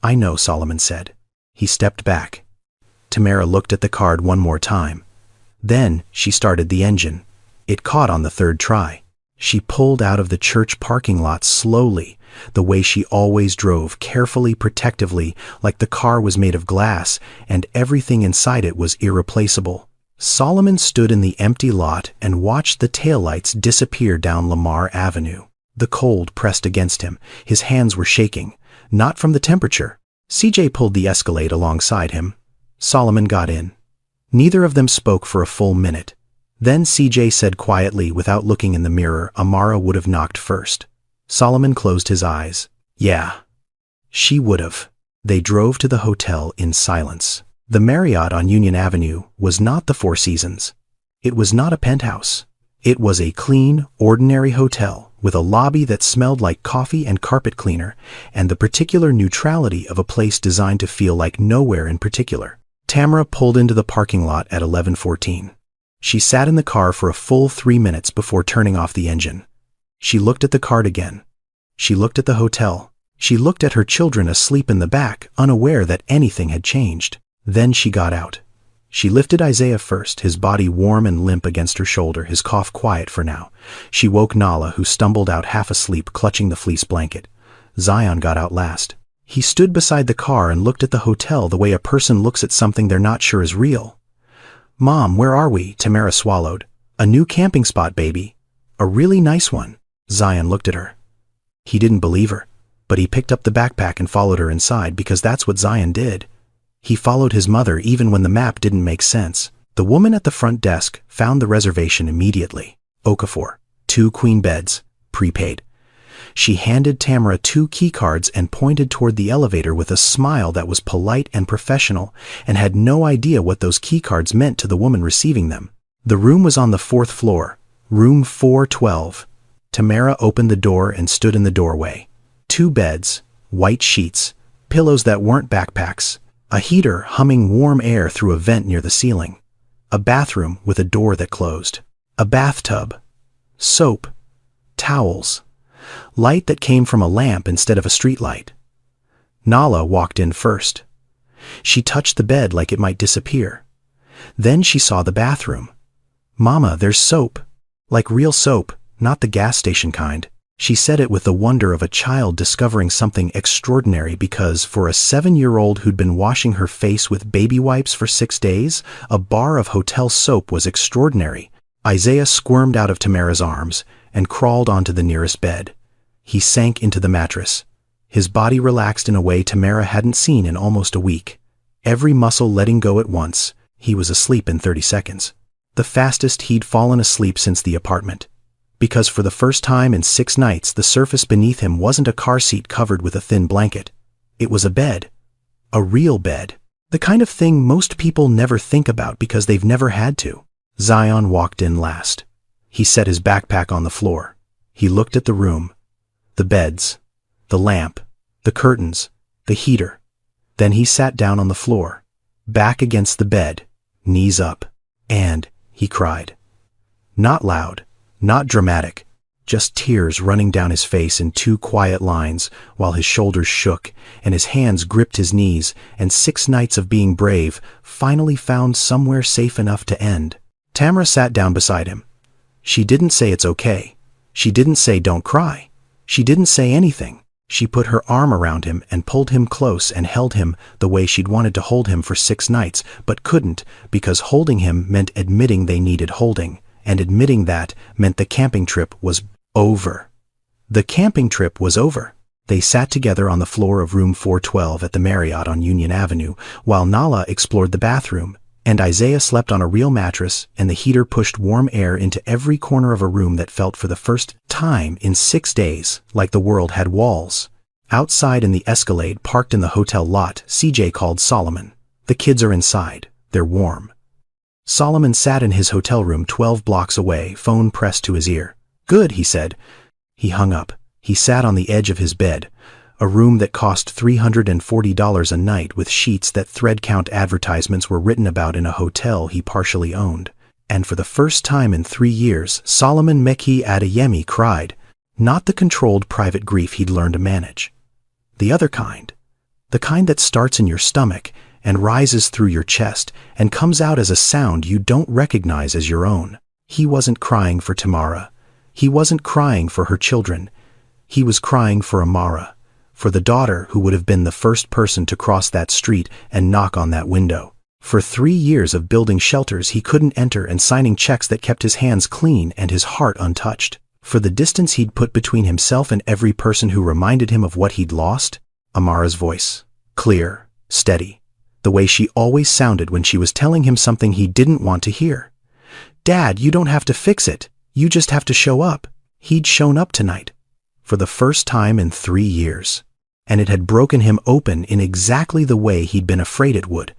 "I know," Solomon said. He stepped back. Tamara looked at the card one more time. Then she started the engine. It caught on the 3rd try. She pulled out of the church parking lot slowly, the way she always drove, carefully, protectively, like the car was made of glass and everything inside it was irreplaceable. Solomon stood in the empty lot and watched the taillights disappear down Lamar Avenue. The cold pressed against him. His hands were shaking, not from the temperature. CJ pulled the Escalade alongside him. Solomon got in. Neither of them spoke for a full minute. Then CJ said quietly, without looking in the mirror, "Amara would have knocked first." Solomon closed his eyes. "Yeah, she would have." They drove to the hotel in silence. The Marriott on Union Avenue was not the Four Seasons. It was not a penthouse. It was a clean, ordinary hotel with a lobby that smelled like coffee and carpet cleaner, and the particular neutrality of a place designed to feel like nowhere in particular. Tamara pulled into the parking lot at 11:14. She sat in the car for a full 3 minutes before turning off the engine. She looked at the card again. She looked at the hotel. She looked at her children asleep in the back, unaware that anything had changed. Then she got out. She lifted Isaiah first, his body warm and limp against her shoulder, his cough quiet for now. She woke Nala, who stumbled out half asleep, clutching the fleece blanket. Zion got out last. He stood beside the car and looked at the hotel the way a person looks at something they're not sure is real. "Mom, where are we?" Tamara swallowed. "A new camping spot, baby. A really nice one." Zion looked at her. He didn't believe her, but he picked up the backpack and followed her inside because that's what Zion did. He followed his mother even when the map didn't make sense. The woman at the front desk found the reservation immediately. Okafor, 2 queen beds, prepaid. She handed Tamara 2 key cards and pointed toward the elevator with a smile that was polite and professional, and had no idea what those key cards meant to the woman receiving them. The room was on the 4th floor, room 412. Tamara opened the door and stood in the doorway. 2 beds, white sheets, pillows that weren't backpacks, a heater humming warm air through a vent near the ceiling, a bathroom with a door that closed, a bathtub, soap, towels, light that came from a lamp instead of a street light. Nala walked in first. She touched the bed like it might disappear. Then she saw the bathroom. "Mama, there's soap. Like real soap, not the gas station kind." She said it with the wonder of a child discovering something extraordinary because, for a 7-year-old who'd been washing her face with baby wipes for 6 days, a bar of hotel soap was extraordinary. Isaiah squirmed out of Tamara's arms and crawled onto the nearest bed. He sank into the mattress. His body relaxed in a way Tamara hadn't seen in almost a week. Every muscle letting go at once. He was asleep in 30 seconds. The fastest he'd fallen asleep since the apartment. Because for the first time in 6 nights, the surface beneath him wasn't a car seat covered with a thin blanket. It was a bed. A real bed. The kind of thing most people never think about because they've never had to. Zion walked in last. He set his backpack on the floor. He looked at the room, the beds, the lamp, the curtains, the heater. Then he sat down on the floor, back against the bed, knees up, and he cried. Not loud, not dramatic, just tears running down his face in two quiet lines, while his shoulders shook, and his hands gripped his knees, and 6 nights of being brave finally found somewhere safe enough to end. Tamara sat down beside him. She didn't say it's okay. She didn't say don't cry. She didn't say anything. She put her arm around him and pulled him close and held him the way she'd wanted to hold him for 6 nights, but couldn't, because holding him meant admitting they needed holding, and admitting that meant the camping trip was over. The camping trip was over. They sat together on the floor of room 412 at the Marriott on Union Avenue, while Nala explored the bathroom, and Isaiah slept on a real mattress, and the heater pushed warm air into every corner of a room that felt for the first time in 6 days like the world had walls. Outside in the Escalade parked in the hotel lot, CJ called Solomon. The kids are inside. They're warm. Solomon sat in his hotel room 12 blocks away, phone pressed to his ear. Good, he said. He hung up. He sat on the edge of his bed, a room that cost $340 a night with sheets that thread count advertisements were written about in a hotel he partially owned. And for the first time in 3 years, Solomon Mekhi Adeyemi cried, not the controlled private grief he'd learned to manage. The other kind. The kind that starts in your stomach and rises through your chest and comes out as a sound you don't recognize as your own. He wasn't crying for Tamara. He wasn't crying for her children. He was crying for Amara, for the daughter who would have been the first person to cross that street and knock on that window. For 3 years of building shelters he couldn't enter and signing checks that kept his hands clean and his heart untouched. For the distance he'd put between himself and every person who reminded him of what he'd lost. Amara's voice. Clear, steady. The way she always sounded when she was telling him something he didn't want to hear. Dad, you don't have to fix it. You just have to show up. He'd shown up tonight. For the first time in 3 years. And it had broken him open in exactly the way he'd been afraid it would.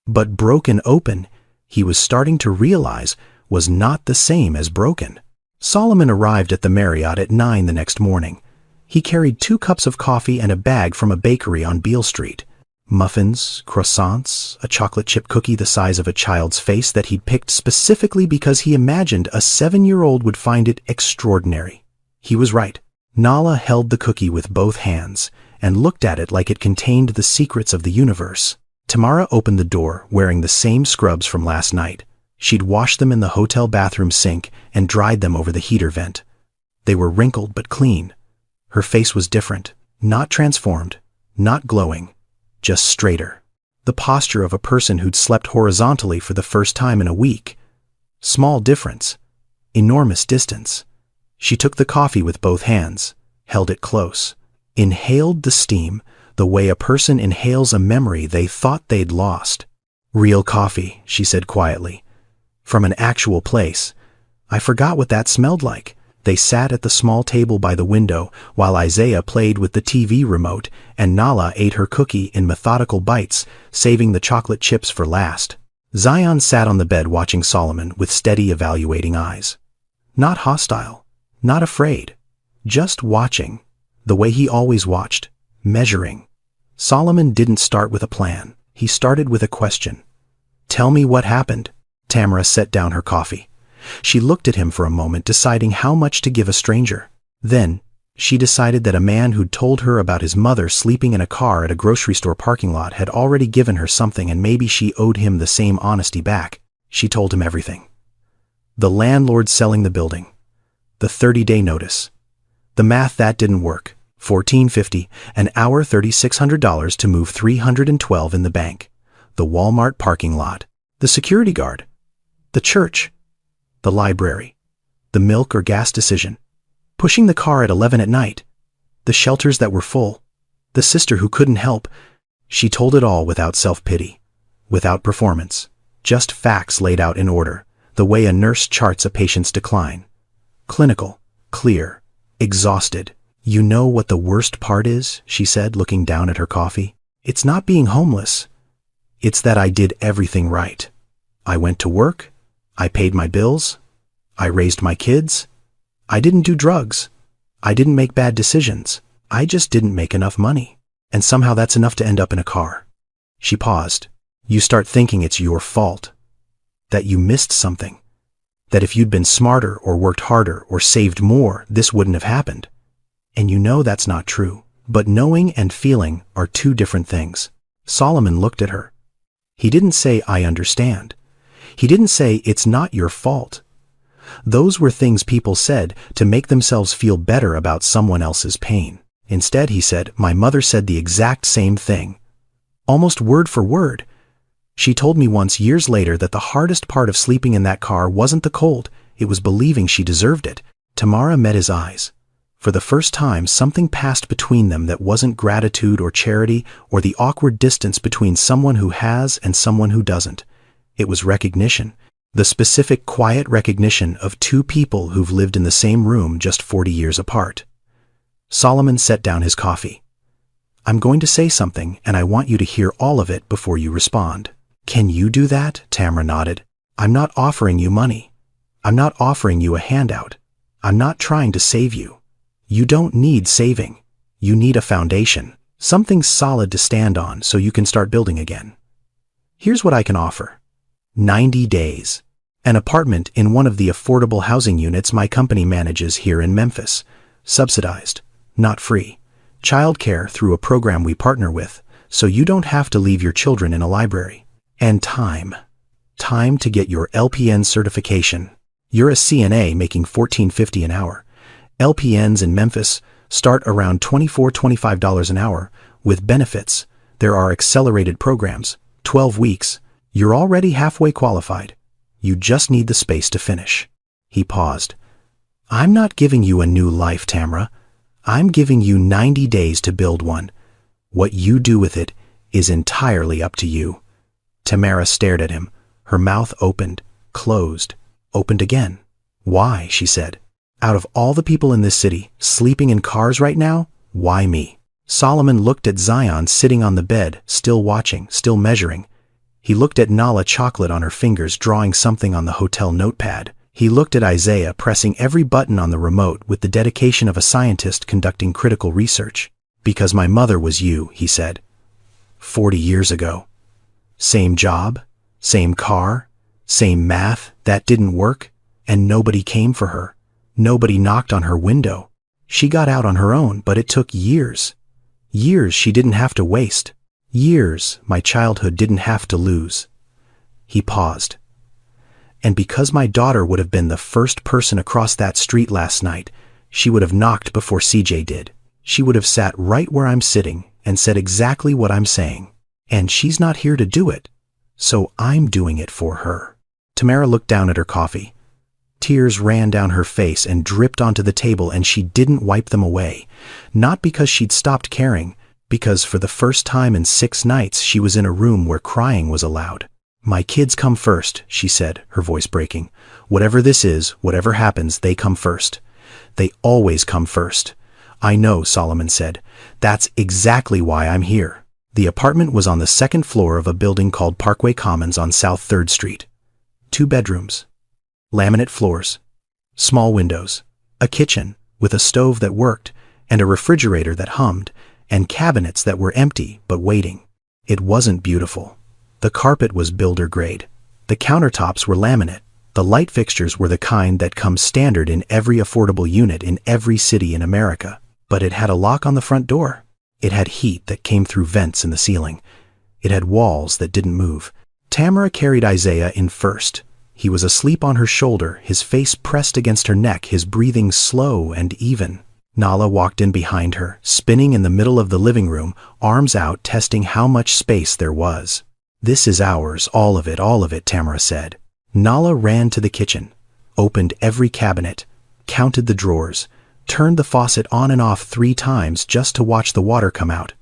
But broken open, he was starting to realize, was not the same as broken. Solomon arrived at the Marriott at 9 the next morning. He carried 2 cups of coffee and a bag from a bakery on Beale Street. Muffins, croissants, a chocolate chip cookie the size of a child's face that he'd picked specifically because he imagined a 7-year-old would find it extraordinary. He was right. Nala held the cookie with both hands and looked at it like it contained the secrets of the universe. Tamara opened the door wearing the same scrubs from last night. She'd washed them in the hotel bathroom sink and dried them over the heater vent. They were wrinkled but clean. Her face was different, not transformed, not glowing, just straighter. The posture of a person who'd slept horizontally for the first time in a week. Small difference, enormous distance. She took the coffee with both hands, held it close, inhaled the steam the way a person inhales a memory they thought they'd lost. Real coffee, she said quietly. From an actual place. I forgot what that smelled like. They sat at the small table by the window while Isaiah played with the TV remote and Nala ate her cookie in methodical bites, saving the chocolate chips for last. Zion sat on the bed watching Solomon with steady evaluating eyes. Not hostile. Not afraid, just watching, the way he always watched, measuring. Solomon didn't start with a plan. He started with a question. Tell me what happened. Tamara set down her coffee. She looked at him for a moment, deciding how much to give a stranger. Then, she decided that a man who'd told her about his mother sleeping in a car at a grocery store parking lot had already given her something, and maybe she owed him the same honesty back. She told him everything. The landlord selling the building. The 30-day notice. The math that didn't work. $14.50 an hour, $3,600 to move $312 in the bank. The Walmart parking lot. The security guard. The church. The library. The milk or gas decision. Pushing the car at 11 at night. The shelters that were full. The sister who couldn't help. She told it all without self-pity. Without performance. Just facts laid out in order. The way a nurse charts a patient's decline. Clinical, clear, exhausted. You know what the worst part is, she said, looking down at her coffee. It's not being homeless. It's that I did everything right. I went to work. I paid my bills. I raised my kids. I didn't do drugs. I didn't make bad decisions. I just didn't make enough money. And somehow that's enough to end up in a car. She paused. You start thinking it's your fault. That you missed something. That if you'd been smarter or worked harder or saved more, this wouldn't have happened. And you know that's not true. But knowing and feeling are two different things. Solomon looked at her. He didn't say, I understand. He didn't say, it's not your fault. Those were things people said to make themselves feel better about someone else's pain. Instead, he said, my mother said the exact same thing. Almost word for word. She told me once years later that the hardest part of sleeping in that car wasn't the cold, it was believing she deserved it. Tamara met his eyes. For the first time, something passed between them that wasn't gratitude or charity or the awkward distance between someone who has and someone who doesn't. It was recognition. The specific, quiet recognition of two people who've lived in the same room just 40 years apart. Solomon set down his coffee. I'm going to say something, and I want you to hear all of it before you respond. Can you do that? Tamara nodded. I'm not offering you money. I'm not offering you a handout. I'm not trying to save you. You don't need saving. You need a foundation. Something solid to stand on so you can start building again. Here's what I can offer. 90 days. An apartment in one of the affordable housing units my company manages here in Memphis. Subsidized, not free. Childcare through a program we partner with, so you don't have to leave your children in a library. And time. Time to get your LPN certification. You're a CNA making $14.50 an hour. LPNs in Memphis start around $24–25 an hour with benefits. There are accelerated programs, 12 weeks. You're already halfway qualified. You just need the space to finish. He paused. I'm not giving you a new life, Tamara. I'm giving you 90 days to build one. What you do with it is entirely up to you. Tamara stared at him. Her mouth opened, closed, opened again. Why? She said. Out of all the people in this city, sleeping in cars right now, why me? Solomon looked at Zion sitting on the bed, still watching, still measuring. He looked at Nala chocolate on her fingers drawing something on the hotel notepad. He looked at Isaiah pressing every button on the remote with the dedication of a scientist conducting critical research. Because my mother was you, he said. 40 years ago. Same job, same car, same math, that didn't work, and nobody came for her. Nobody knocked on her window. She got out on her own, but it took years. Years she didn't have to waste. Years my childhood didn't have to lose. He paused. And because my daughter would have been the first person across that street last night, she would have knocked before CJ did. She would have sat right where I'm sitting and said exactly what I'm saying. And she's not here to do it, so I'm doing it for her. Tamara looked down at her coffee. Tears ran down her face and dripped onto the table, and she didn't wipe them away. Not because she'd stopped caring, because for the first time in 6 nights she was in a room where crying was allowed. My kids come first, she said, her voice breaking. Whatever this is, whatever happens, they come first. They always come first. I know, Solomon said. That's exactly why I'm here. The apartment was on the 2nd floor of a building called Parkway Commons on South 3rd Street. 2 bedrooms. Laminate floors, small windows, a kitchen with a stove that worked, and a refrigerator that hummed, and cabinets that were empty but waiting. It wasn't beautiful. The carpet was builder grade. The countertops were laminate. The light fixtures were the kind that come standard in every affordable unit in every city in America. But it had a lock on the front door. It had heat that came through vents in the ceiling. It had walls that didn't move. Tamara carried Isaiah in first. He was asleep on her shoulder, his face pressed against her neck, his breathing slow and even. Nala walked in behind her, spinning in the middle of the living room, arms out, testing how much space there was. This is ours, all of it, Tamara said. Nala ran to the kitchen, opened every cabinet, counted the drawers, turned the faucet on and off 3 times just to watch the water come out.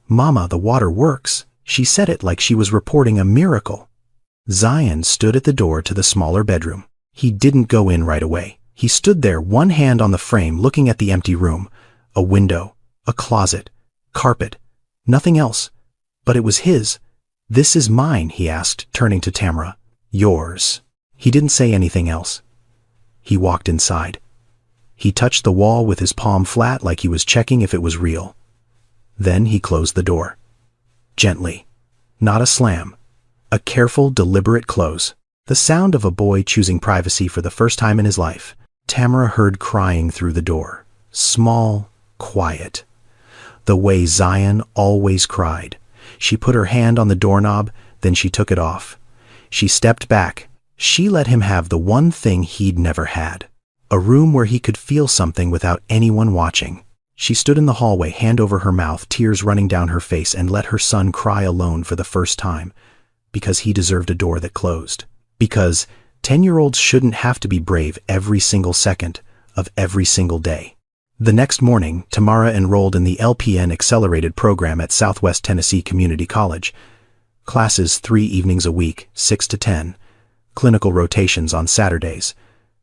Mama, the water works. She said it like she was reporting a miracle. Zion stood at the door to the smaller bedroom. He didn't go in right away. He stood there, one hand on the frame, looking at the empty room. A window, a closet, carpet, nothing else. But it was his. This is mine, he asked, turning to Tamara. Yours. He didn't say anything else. He walked inside. He touched the wall with his palm flat like he was checking if it was real. Then he closed the door. Gently. Not a slam. A careful, deliberate close. The sound of a boy choosing privacy for the first time in his life. Tamara heard crying through the door. Small, quiet. The way Zion always cried. She put her hand on the doorknob, then she took it off. She stepped back. She let him have the one thing he'd never had. A room where he could feel something without anyone watching. She stood in the hallway, hand over her mouth, tears running down her face, and let her son cry alone for the first time. Because he deserved a door that closed. Because 10-year-olds shouldn't have to be brave every single second of every single day. The next morning, Tamara enrolled in the LPN Accelerated program at Southwest Tennessee Community College. Classes 3 evenings a week, 6 to 10. Clinical rotations on Saturdays.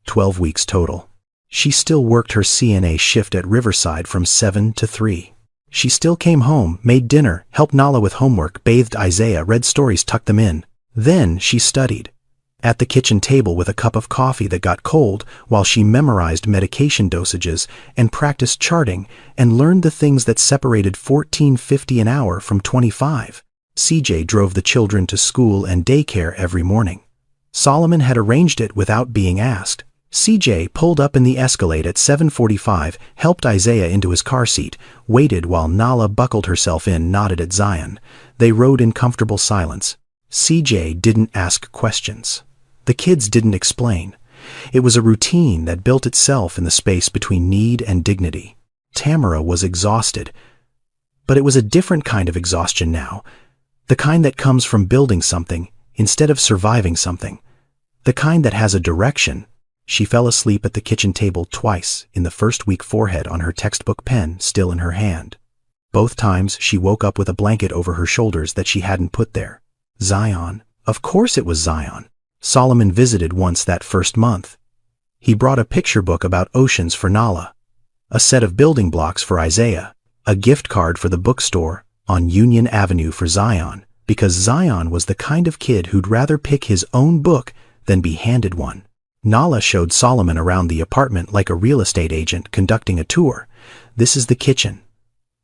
12 weeks total. She still worked her CNA shift at Riverside from 7 to 3. She still came home, made dinner, helped Nala with homework, bathed Isaiah, read stories, tucked them in. Then she studied. At the kitchen table with a cup of coffee that got cold while she memorized medication dosages and practiced charting and learned the things that separated $14.50 an hour from $25. CJ drove the children to school and daycare every morning. Solomon had arranged it without being asked. CJ pulled up in the Escalade at 7:45, helped Isaiah into his car seat, waited while Nala buckled herself in, nodded at Zion. They rode in comfortable silence. CJ didn't ask questions. The kids didn't explain. It was a routine that built itself in the space between need and dignity. Tamara was exhausted. But it was a different kind of exhaustion now. The kind that comes from building something instead of surviving something. The kind that has a direction. She fell asleep at the kitchen table twice in the first week, forehead on her textbook, pen still in her hand. Both times she woke up with a blanket over her shoulders that she hadn't put there. Zion. Of course it was Zion. Solomon visited once that first month. He brought a picture book about oceans for Nala, a set of building blocks for Isaiah, a gift card for the bookstore on Union Avenue for Zion, because Zion was the kind of kid who'd rather pick his own book than be handed one. Nala showed Solomon around the apartment like a real estate agent conducting a tour. This is the kitchen.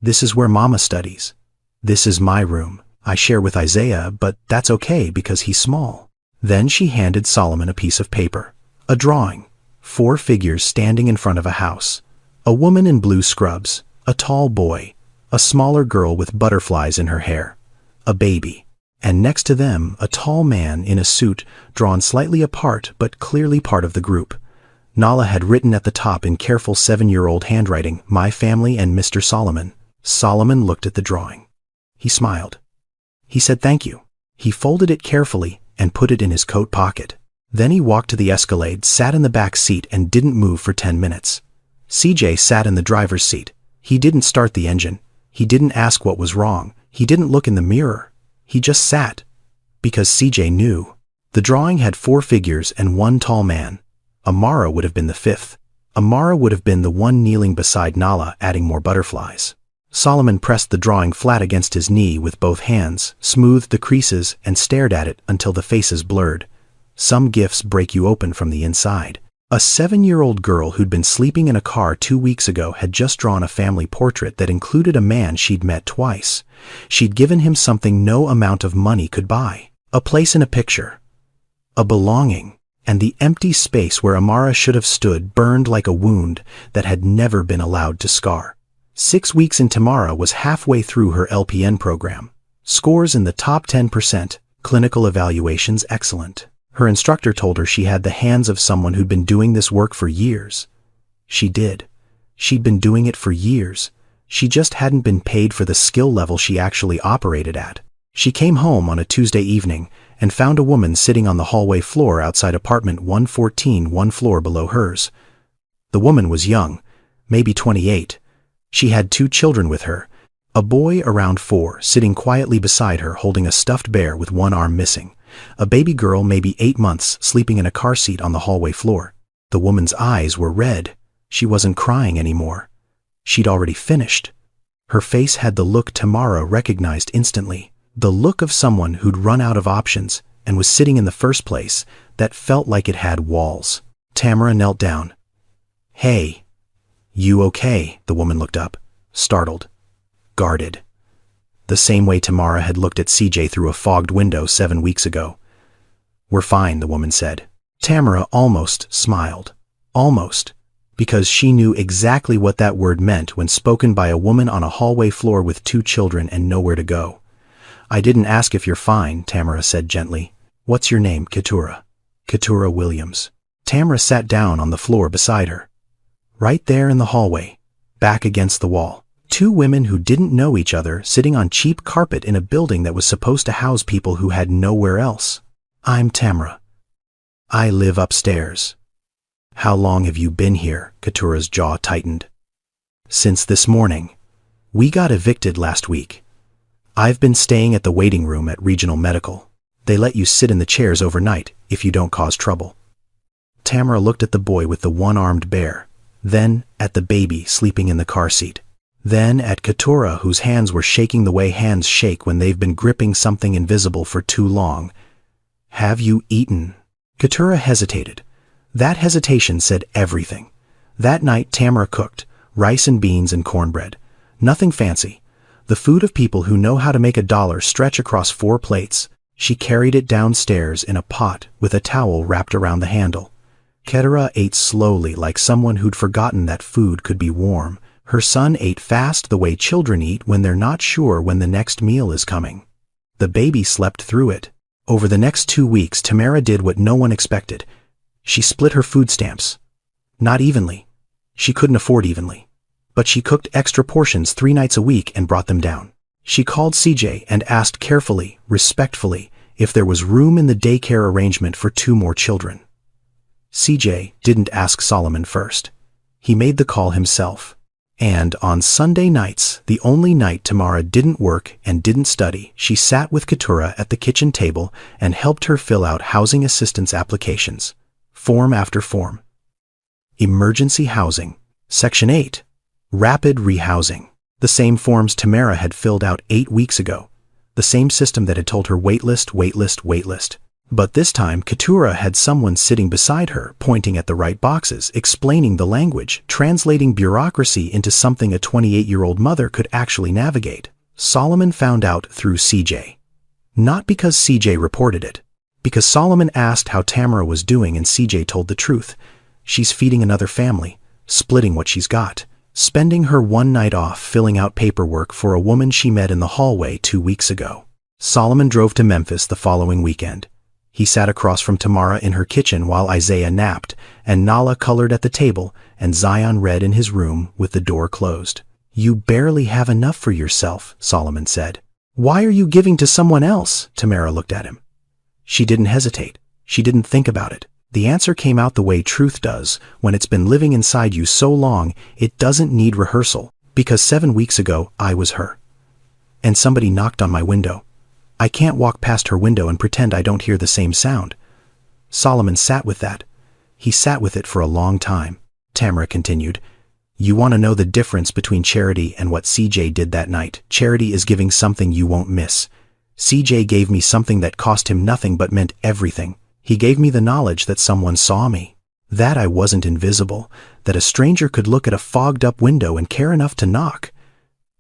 This is where Mama studies. This is my room. I share with Isaiah, but that's okay because he's small. Then she handed Solomon a piece of paper. A drawing. 4 figures standing in front of a house. A woman in blue scrubs. A tall boy. A smaller girl with butterflies in her hair. A baby. And next to them, a tall man in a suit drawn slightly apart but clearly part of the group. Nala had written at the top in careful 7-year-old handwriting, "My family and Mr. Solomon." Solomon looked at the drawing. He smiled. He said thank you. He folded it carefully and put it in his coat pocket. Then he walked to the Escalade, sat in the back seat, and didn't move for 10 minutes. CJ sat in the driver's seat. He didn't start the engine. He didn't ask what was wrong. He didn't look in the mirror. He just sat. Because CJ knew. The drawing had 4 figures and 1 tall man. Amara would have been the 5th. Amara would have been the one kneeling beside Nala, adding more butterflies. Solomon pressed the drawing flat against his knee with both hands, smoothed the creases, and stared at it until the faces blurred. Some gifts break you open from the inside. A 7-year-old girl who'd been sleeping in a car 2 weeks ago had just drawn a family portrait that included a man she'd met twice. She'd given him something no amount of money could buy. A place in a picture. A belonging. And the empty space where Amara should have stood burned like a wound that had never been allowed to scar. 6 weeks in, Tamara was halfway through her LPN program. Scores in the top 10%. Clinical evaluations excellent. Her instructor told her she had the hands of someone who'd been doing this work for years. She did. She'd been doing it for years. She just hadn't been paid for the skill level she actually operated at. She came home on a Tuesday evening and found a woman sitting on the hallway floor outside apartment 114, 1 floor below hers. The woman was young, maybe 28. She had 2 children with her, a boy around 4 sitting quietly beside her holding a stuffed bear with 1 arm missing, a baby girl maybe 8 months sleeping in a car seat on the hallway floor. The woman's eyes were red. She wasn't crying anymore. She'd already finished. Her face had the look Tamara recognized instantly, the look of someone who'd run out of options and was sitting in the first place that felt like it had walls. Tamara knelt down. "Hey. You okay?" The woman looked up, startled, guarded. The same way Tamara had looked at CJ through a fogged window 7 weeks ago. "We're fine," the woman said. Tamara almost smiled. Almost. Because she knew exactly what that word meant when spoken by a woman on a hallway floor with 2 children and nowhere to go. "I didn't ask if you're fine," Tamara said gently. "What's your name?" "Keturah." "Keturah Williams." Tamara sat down on the floor beside her. Right there in the hallway, back against the wall. 2 women who didn't know each other sitting on cheap carpet in a building that was supposed to house people who had nowhere else. "I'm Tamara. I live upstairs." "How long have you been here?" Keturah's jaw tightened. "Since this morning. We got evicted last week. I've been staying at the waiting room at Regional Medical. They let you sit in the chairs overnight if you don't cause trouble." Tamara looked at the boy with the one-armed bear, then at the baby sleeping in the car seat, then at Keturah, whose hands were shaking the way hands shake when they've been gripping something invisible for too long. "Have you eaten?" Keturah hesitated. That hesitation said everything. That night Tamara cooked rice and beans and cornbread. Nothing fancy. The food of people who know how to make $1 stretch across 4 plates. She carried it downstairs in a pot with a towel wrapped around the handle. Keturah ate slowly, like someone who'd forgotten that food could be warm. Her son ate fast, the way children eat when they're not sure when the next meal is coming. The baby slept through it. Over the next 2 weeks, Tamara did what no one expected. She split her food stamps. Not evenly. She couldn't afford evenly. But she cooked extra portions 3 nights a week and brought them down. She called CJ and asked carefully, respectfully, if there was room in the daycare arrangement for 2 more children. CJ didn't ask Solomon first. He made the call himself. And on Sunday nights, the only night Tamara didn't work and didn't study, she sat with Keturah at the kitchen table and helped her fill out housing assistance applications. Form after form. Emergency housing. Section 8. Rapid rehousing. The same forms Tamara had filled out 8 weeks ago. The same system that had told her waitlist, waitlist, waitlist. But this time, Keturah had someone sitting beside her, pointing at the right boxes, explaining the language, translating bureaucracy into something a 28-year-old mother could actually navigate. Solomon found out through CJ. Not because CJ reported it. Because Solomon asked how Tamara was doing and CJ told the truth. She's feeding another family, splitting what she's got, spending her 1 night off filling out paperwork for a woman she met in the hallway 2 weeks ago. Solomon drove to Memphis the following weekend. He sat across from Tamara in her kitchen while Isaiah napped, and Nala colored at the table, and Zion read in his room with the door closed. "You barely have enough for yourself," Solomon said. "Why are you giving to someone else?" Tamara looked at him. She didn't hesitate. She didn't think about it. The answer came out the way truth does. When it's been living inside you so long, it doesn't need rehearsal. Because 7 weeks ago, I was her. And somebody knocked on my window. I can't walk past her window and pretend I don't hear the same sound. Solomon sat with that. He sat with it for a long time. Tamara continued, "You want to know the difference between charity and what CJ did that night. Charity is giving something you won't miss. CJ gave me something that cost him nothing but meant everything. He gave me the knowledge that someone saw me. That I wasn't invisible. That a stranger could look at a fogged-up window and care enough to knock."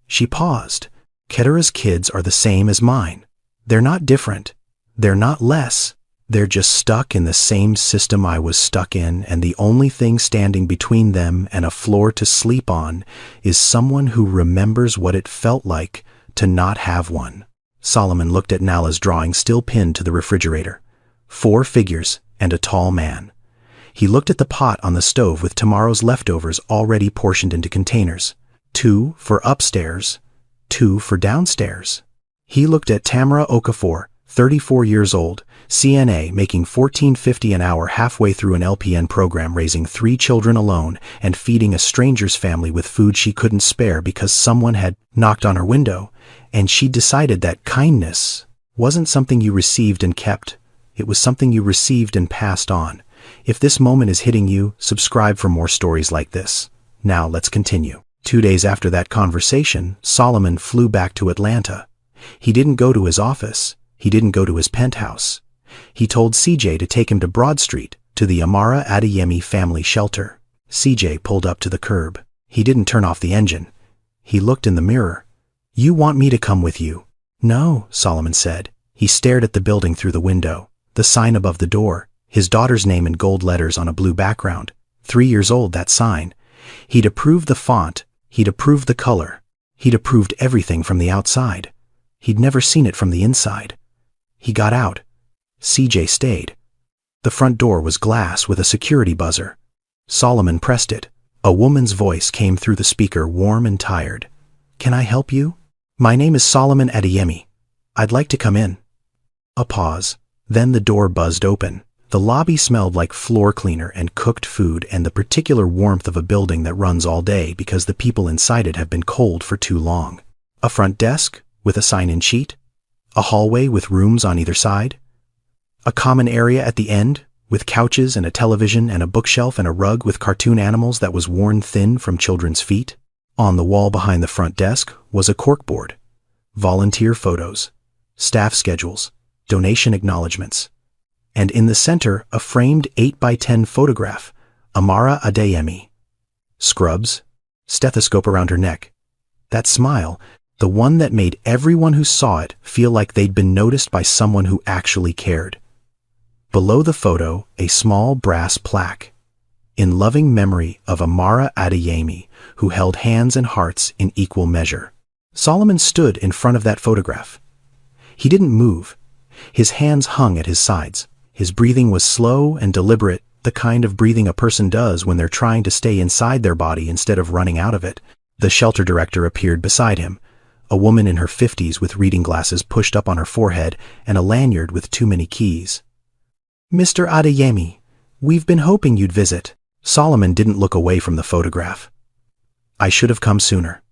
She paused. "Keturah's kids are the same as mine. They're not different. They're not less. They're just stuck in the same system I was stuck in, and the only thing standing between them and a floor to sleep on is someone who remembers what it felt like to not have one." Solomon looked at Nala's drawing still pinned to the refrigerator. 4 figures and a tall man. He looked at the pot on the stove with tomorrow's leftovers already portioned into containers. 2 for upstairs, 2 for downstairs. He looked at Tamara Okafor, 34 years old, CNA, making $14.50 an hour halfway through an LPN program, raising 3 children alone and feeding a stranger's family with food she couldn't spare because someone had knocked on her window, and she decided that kindness wasn't something you received and kept. It was something you received and passed on. If this moment is hitting you, subscribe for more stories like this. Now let's continue. 2 days after that conversation, Solomon flew back to Atlanta. He didn't go to his office. He didn't go to his penthouse. He told CJ to take him to Broad Street, to the Amara Adeyemi family shelter. CJ pulled up to the curb. He didn't turn off the engine. He looked in the mirror. "You want me to come with you?" "No," Solomon said. He stared at the building through the window. The sign above the door, his daughter's name in gold letters on a blue background. 3 years old, that sign. He'd approved the font, he'd approved the color, he'd approved everything from the outside. He'd never seen it from the inside. He got out. CJ stayed. The front door was glass with a security buzzer. Solomon pressed it. A woman's voice came through the speaker, warm and tired. "Can I help you?" "My name is Solomon Adeyemi. I'd like to come in." A pause. Then the door buzzed open. The lobby smelled like floor cleaner and cooked food and the particular warmth of a building that runs all day because the people inside it have been cold for too long. A front desk with a sign-in sheet. A hallway with rooms on either side. A common area at the end with couches and a television and a bookshelf and a rug with cartoon animals that was worn thin from children's feet. On the wall behind the front desk was a corkboard. Volunteer photos, staff schedules, donation acknowledgments. And in the center, a framed 8x10 photograph, Amara Adeyemi. Scrubs, stethoscope around her neck. That smile, the one that made everyone who saw it feel like they'd been noticed by someone who actually cared. Below the photo, a small brass plaque. In loving memory of Amara Adeyemi, who held hands and hearts in equal measure. Solomon stood in front of that photograph. He didn't move. His hands hung at his sides. His breathing was slow and deliberate, the kind of breathing a person does when they're trying to stay inside their body instead of running out of it. The shelter director appeared beside him, a woman in her 50s with reading glasses pushed up on her forehead and a lanyard with too many keys. "Mr. Adeyemi, we've been hoping you'd visit." Solomon didn't look away from the photograph. "I should have come sooner."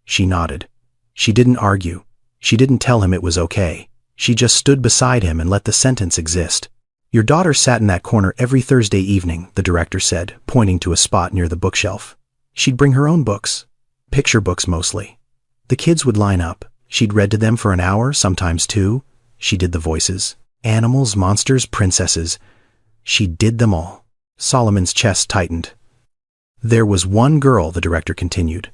She nodded. She didn't argue. She didn't tell him it was okay. She just stood beside him and let the sentence exist. "Your daughter sat in that corner every Thursday evening," the director said, pointing to a spot near the bookshelf. "She'd bring her own books. Picture books mostly. The kids would line up. She'd read to them for an hour, sometimes 2. She did the voices. Animals, monsters, princesses. She did them all." Solomon's chest tightened. "There was one girl," the director continued.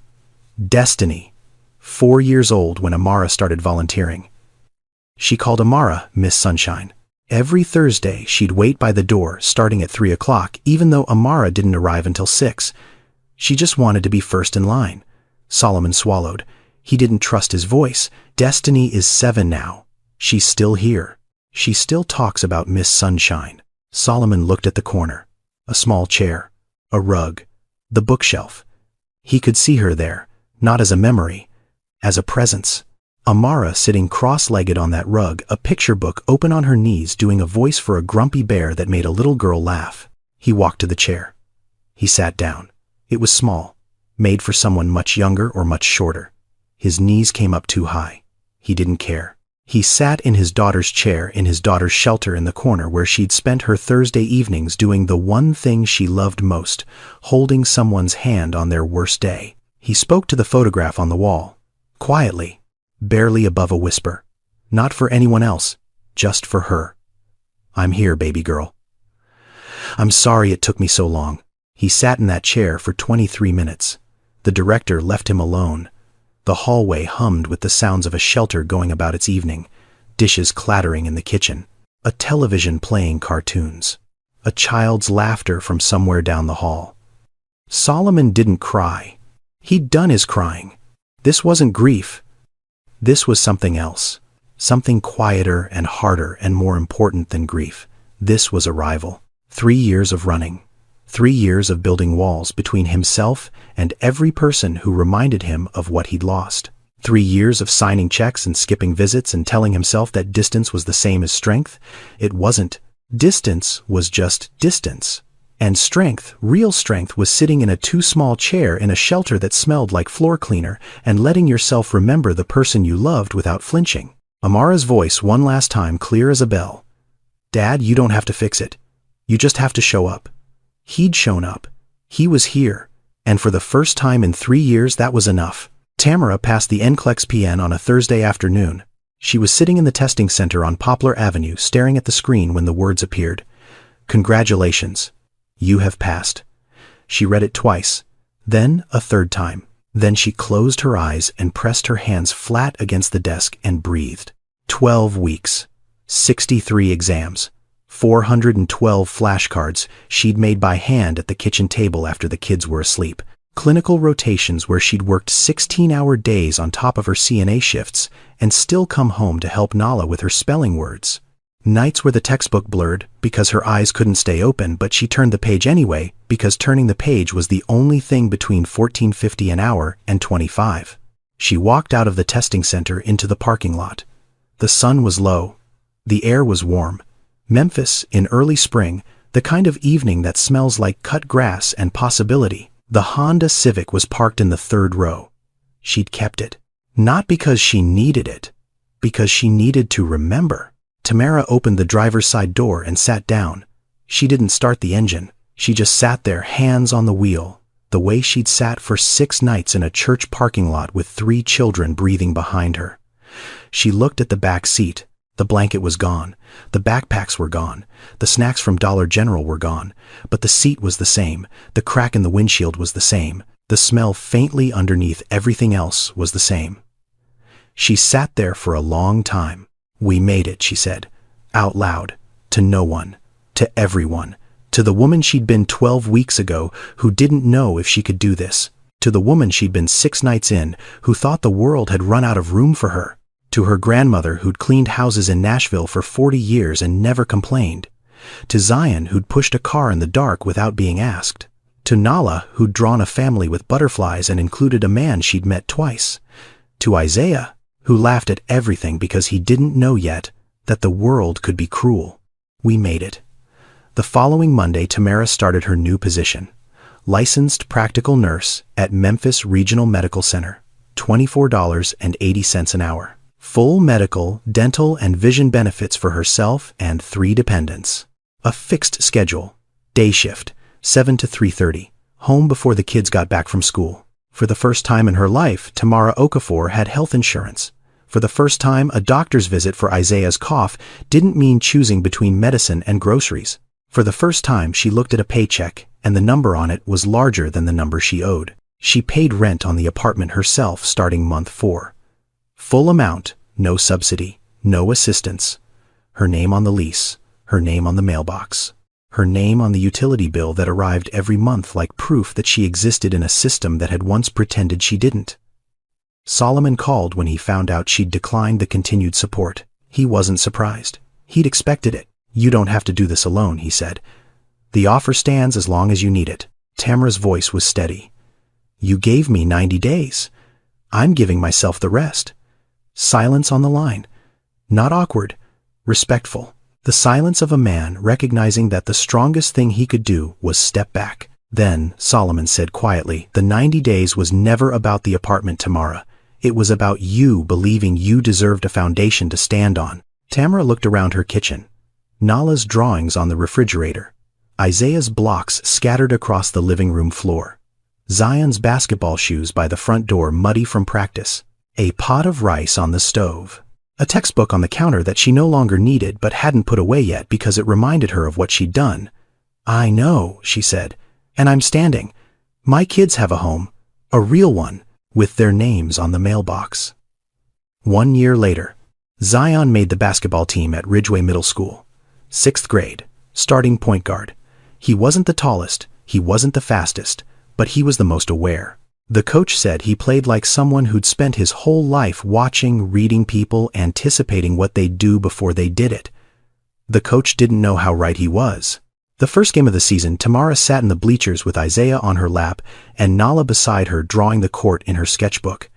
"Destiny. 4 years old when Amara started volunteering. She called Amara Miss Sunshine. Every Thursday she'd wait by the door starting at 3 o'clock, even though Amara didn't arrive until 6. She just wanted to be first in line." Solomon swallowed. He didn't trust his voice. "Destiny is 7 now. She's still here. She still talks about Miss Sunshine." Solomon looked at the corner. A small chair. A rug. The bookshelf. He could see her there, not as a memory, as a presence. Amara sitting cross-legged on that rug, a picture book open on her knees, doing a voice for a grumpy bear that made a little girl laugh. He walked to the chair. He sat down. It was small, made for someone much younger or much shorter. His knees came up too high. He didn't care. He sat in his daughter's chair in his daughter's shelter in the corner where she'd spent her Thursday evenings doing the one thing she loved most, holding someone's hand on their worst day. He spoke to the photograph on the wall, quietly, barely above a whisper. Not for anyone else, just for her. "I'm here, baby girl. I'm sorry it took me so long." He sat in that chair for 23 minutes. The director left him alone. The hallway hummed with the sounds of a shelter going about its evening, dishes clattering in the kitchen, a television playing cartoons, a child's laughter from somewhere down the hall. Solomon didn't cry. He'd done his crying. This wasn't grief. This was something else, something quieter and harder and more important than grief. This was arrival. 3 years of running. 3 years of building walls between himself and every person who reminded him of what he'd lost. 3 years of signing checks and skipping visits and telling himself that distance was the same as strength. It wasn't. Distance was just distance. And strength, real strength, was sitting in a too small chair in a shelter that smelled like floor cleaner and letting yourself remember the person you loved without flinching. Amara's voice one last time, clear as a bell. "Dad, you don't have to fix it. You just have to show up." He'd shown up. He was here. And for the first time in 3 years, that was enough. Tamara passed the NCLEX PN on a Thursday afternoon. She was sitting in the testing center on Poplar Avenue, staring at the screen when the words appeared. "Congratulations. You have passed." She read it twice, then a third time. Then she closed her eyes and pressed her hands flat against the desk and breathed. 12 weeks. 63 exams. 412 flashcards she'd made by hand at the kitchen table after the kids were asleep. Clinical rotations where she'd worked 16-hour days on top of her CNA shifts and still come home to help Nala with her spelling words. Nights where the textbook blurred because her eyes couldn't stay open, but she turned the page anyway because turning the page was the only thing between $14.50 an hour and $25. She walked out of the testing center into the parking lot. The sun was low. The air was warm. Memphis, in early spring, the kind of evening that smells like cut grass and possibility. The Honda Civic was parked in the third row. She'd kept it. Not because she needed it, because she needed to remember. Tamara opened the driver's side door and sat down. She didn't start the engine. She just sat there, hands on the wheel, the way she'd sat for 6 nights in a church parking lot with 3 children breathing behind her. She looked at the back seat. The blanket was gone. The backpacks were gone. The snacks from Dollar General were gone. But the seat was the same. The crack in the windshield was the same. The smell faintly underneath everything else was the same. She sat there for a long time. "We made it," she said, out loud, to no one, to everyone, to the woman she'd been 12 weeks ago who didn't know if she could do this, to the woman she'd been 6 nights in who thought the world had run out of room for her, to her grandmother who'd cleaned houses in Nashville for 40 years and never complained, to Zion who'd pushed a car in the dark without being asked, to Nala who'd drawn a family with butterflies and included a man she'd met twice, to Isaiah who laughed at everything because he didn't know yet that the world could be cruel. We made it. The following Monday, Tamara started her new position, licensed practical nurse at Memphis Regional Medical Center, $24.80 an hour. Full medical, dental, and vision benefits for herself and 3 dependents. A fixed schedule, day shift, 7 to 3:30, home before the kids got back from school. For the first time in her life, Tamara Okafor had health insurance. For the first time, a doctor's visit for Isaiah's cough didn't mean choosing between medicine and groceries. For the first time, she looked at a paycheck, and the number on it was larger than the number she owed. She paid rent on the apartment herself starting month 4. Full amount, no subsidy, no assistance. Her name on the lease, her name on the mailbox. Her name on the utility bill that arrived every month like proof that she existed in a system that had once pretended she didn't. Solomon called when he found out she'd declined the continued support. He wasn't surprised. He'd expected it. "You don't have to do this alone," he said. "The offer stands as long as you need it." Tamara's voice was steady. "You gave me 90 days. I'm giving myself the rest." Silence on the line. Not awkward, respectful. The silence of a man recognizing that the strongest thing he could do was step back. "Then," Solomon said quietly, "the 90 days was never about the apartment, Tamara. It was about you believing you deserved a foundation to stand on." Tamara looked around her kitchen. Nala's drawings on the refrigerator. Isaiah's blocks scattered across the living room floor. Zion's basketball shoes by the front door muddy from practice. A pot of rice on the stove. A textbook on the counter that she no longer needed but hadn't put away yet because it reminded her of what she'd done. "I know," she said, "and I'm standing. My kids have a home, a real one, with their names on the mailbox." 1 year later, Zion made the basketball team at Ridgeway Middle School. 6th grade, starting point guard. He wasn't the tallest, he wasn't the fastest, but he was the most aware. The coach said he played like someone who'd spent his whole life watching, reading people, anticipating what they'd do before they did it. The coach didn't know how right he was. The first game of the season, Tamara sat in the bleachers with Isaiah on her lap and Nala beside her drawing the court in her sketchbook.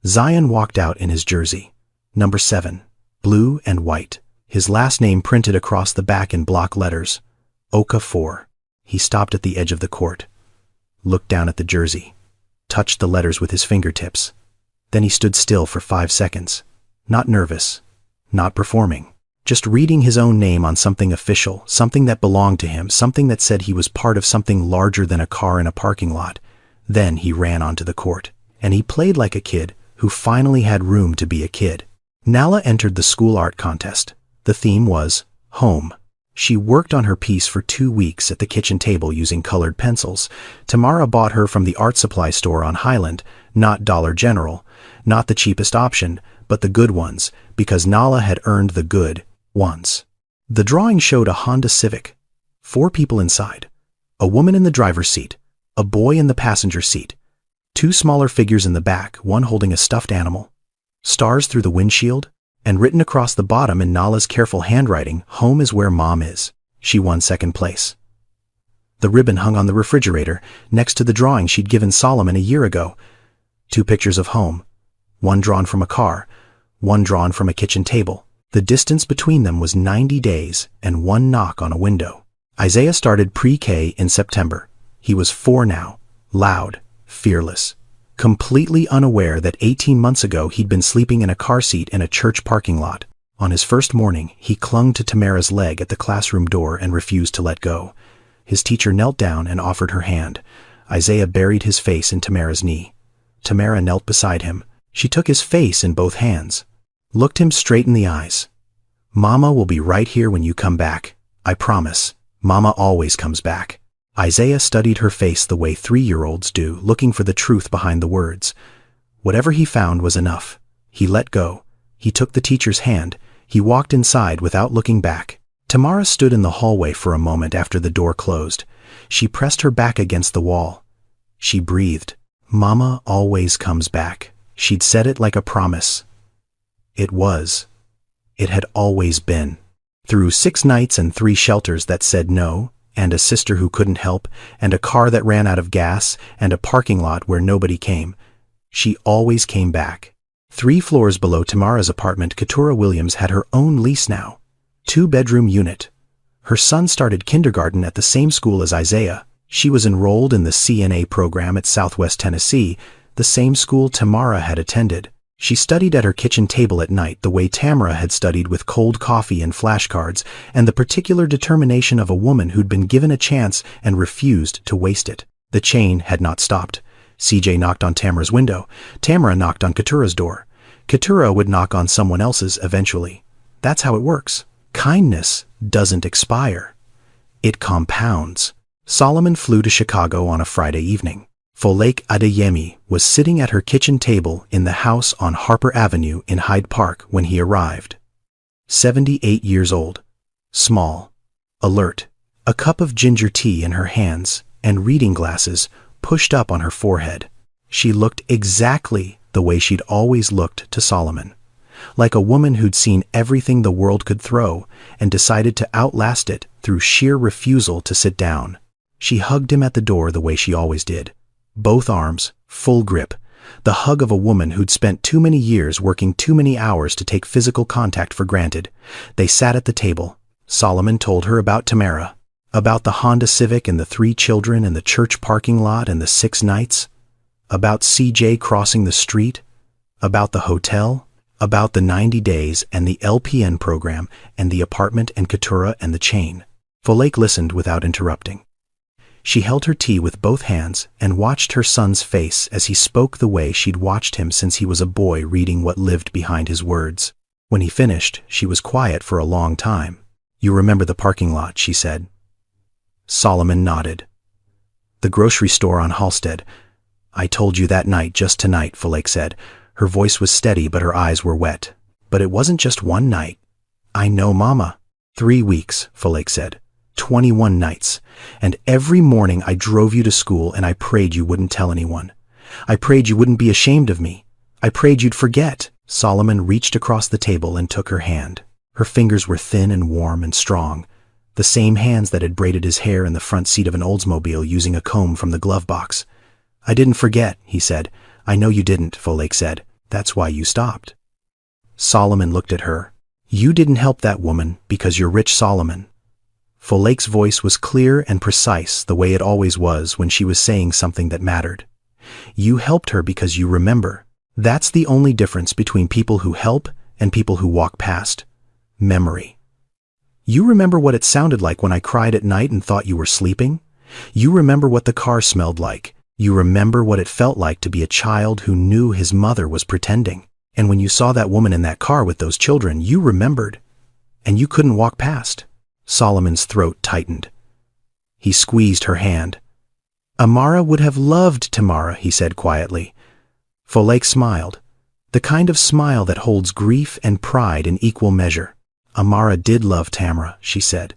Zion walked out in his jersey. Number 7, blue and white. His last name printed across the back in block letters. Okafor. He stopped at the edge of the court, looked down at the jersey, touched the letters with his fingertips. Then he stood still for 5 seconds, not nervous, not performing, just reading his own name on something official, something that belonged to him, something that said he was part of something larger than a car in a parking lot. Then he ran onto the court, and he played like a kid who finally had room to be a kid. Nala entered the school art contest. The theme was home. She worked on her piece for 2 weeks at the kitchen table using colored pencils. Tamara bought her from the art supply store on Highland, not Dollar General, not the cheapest option, but the good ones, because Nala had earned the good ones. The drawing showed a Honda Civic. 4 people inside. A woman in the driver's seat, a boy in the passenger seat, 2 smaller figures in the back, one holding a stuffed animal, stars through the windshield, and written across the bottom in Nala's careful handwriting, "Home is where Mom is." She won 2nd place. The ribbon hung on the refrigerator, next to the drawing she'd given Solomon a year ago. 2 pictures of home, one drawn from a car, one drawn from a kitchen table. The distance between them was 90 days and 1 knock on a window. Isaiah started pre-K in September. He was 4 now, loud, fearless, completely unaware that 18 months ago he'd been sleeping in a car seat in a church parking lot. On his first morning, he clung to Tamara's leg at the classroom door and refused to let go. His teacher knelt down and offered her hand. Isaiah buried his face in Tamara's knee. Tamara knelt beside him. She took his face in both hands, looked him straight in the eyes. "Mama will be right here when you come back. I promise. Mama always comes back." Isaiah studied her face the way 3-year-olds do, looking for the truth behind the words. Whatever he found was enough. He let go. He took the teacher's hand. He walked inside without looking back. Tamara stood in the hallway for a moment after the door closed. She pressed her back against the wall. She breathed. "Mama always comes back." She'd said it like a promise. It was. It had always been. Through 6 nights and 3 shelters that said no, and a sister who couldn't help, and a car that ran out of gas, and a parking lot where nobody came, she always came back. 3 floors below Tamara's apartment, Keturah Williams had her own lease now. 2-bedroom unit. Her son started kindergarten at the same school as Isaiah. She was enrolled in the CNA program at Southwest Tennessee, the same school Tamara had attended. She studied at her kitchen table at night the way Tamara had studied, with cold coffee and flashcards, and the particular determination of a woman who'd been given a chance and refused to waste it. The chain had not stopped. CJ knocked on Tamara's window. Tamara knocked on Keturah's door. Keturah would knock on someone else's eventually. That's how it works. Kindness doesn't expire. It compounds. Solomon flew to Chicago on a Friday evening. Folake Adeyemi was sitting at her kitchen table in the house on Harper Avenue in Hyde Park when he arrived. 78 years old, small, alert, a cup of ginger tea in her hands and reading glasses pushed up on her forehead. She looked exactly the way she'd always looked to Solomon, like a woman who'd seen everything the world could throw and decided to outlast it through sheer refusal to sit down. She hugged him at the door the way she always did. Both arms, full grip, the hug of a woman who'd spent too many years working too many hours to take physical contact for granted. They sat at the table. Solomon told her about Tamara, about the Honda Civic and the 3 children and the church parking lot and the 6 nights, about CJ crossing the street, about the hotel, about the 90 days and the LPN program and the apartment and Keturah and the chain. Folake listened without interrupting. She held her tea with both hands and watched her son's face as he spoke the way she'd watched him since he was a boy, reading what lived behind his words. When he finished, she was quiet for a long time. "You remember the parking lot," she said. Solomon nodded. "The grocery store on Halstead. I told you that night, just tonight," Folake said. Her voice was steady, but her eyes were wet. "But it wasn't just one night." "I know, Mama." 3 weeks, Folake said. 21 nights. And every morning I drove you to school and I prayed you wouldn't tell anyone. I prayed you wouldn't be ashamed of me. I prayed you'd forget." Solomon reached across the table and took her hand. Her fingers were thin and warm and strong, the same hands that had braided his hair in the front seat of an Oldsmobile using a comb from the glove box. "I didn't forget," he said. "I know you didn't," Folake said. "That's why you stopped." Solomon looked at her. "You didn't help that woman because you're rich, Solomon." Folake's voice was clear and precise, the way it always was when she was saying something that mattered. "You helped her because you remember. That's the only difference between people who help and people who walk past. Memory. You remember what it sounded like when I cried at night and thought you were sleeping? You remember what the car smelled like. You remember what it felt like to be a child who knew his mother was pretending. And when you saw that woman in that car with those children, you remembered. And you couldn't walk past." Solomon's throat tightened. He squeezed her hand. "Amara would have loved Tamara," he said quietly. Folake smiled, the kind of smile that holds grief and pride in equal measure. Amara did love Tamara, she said.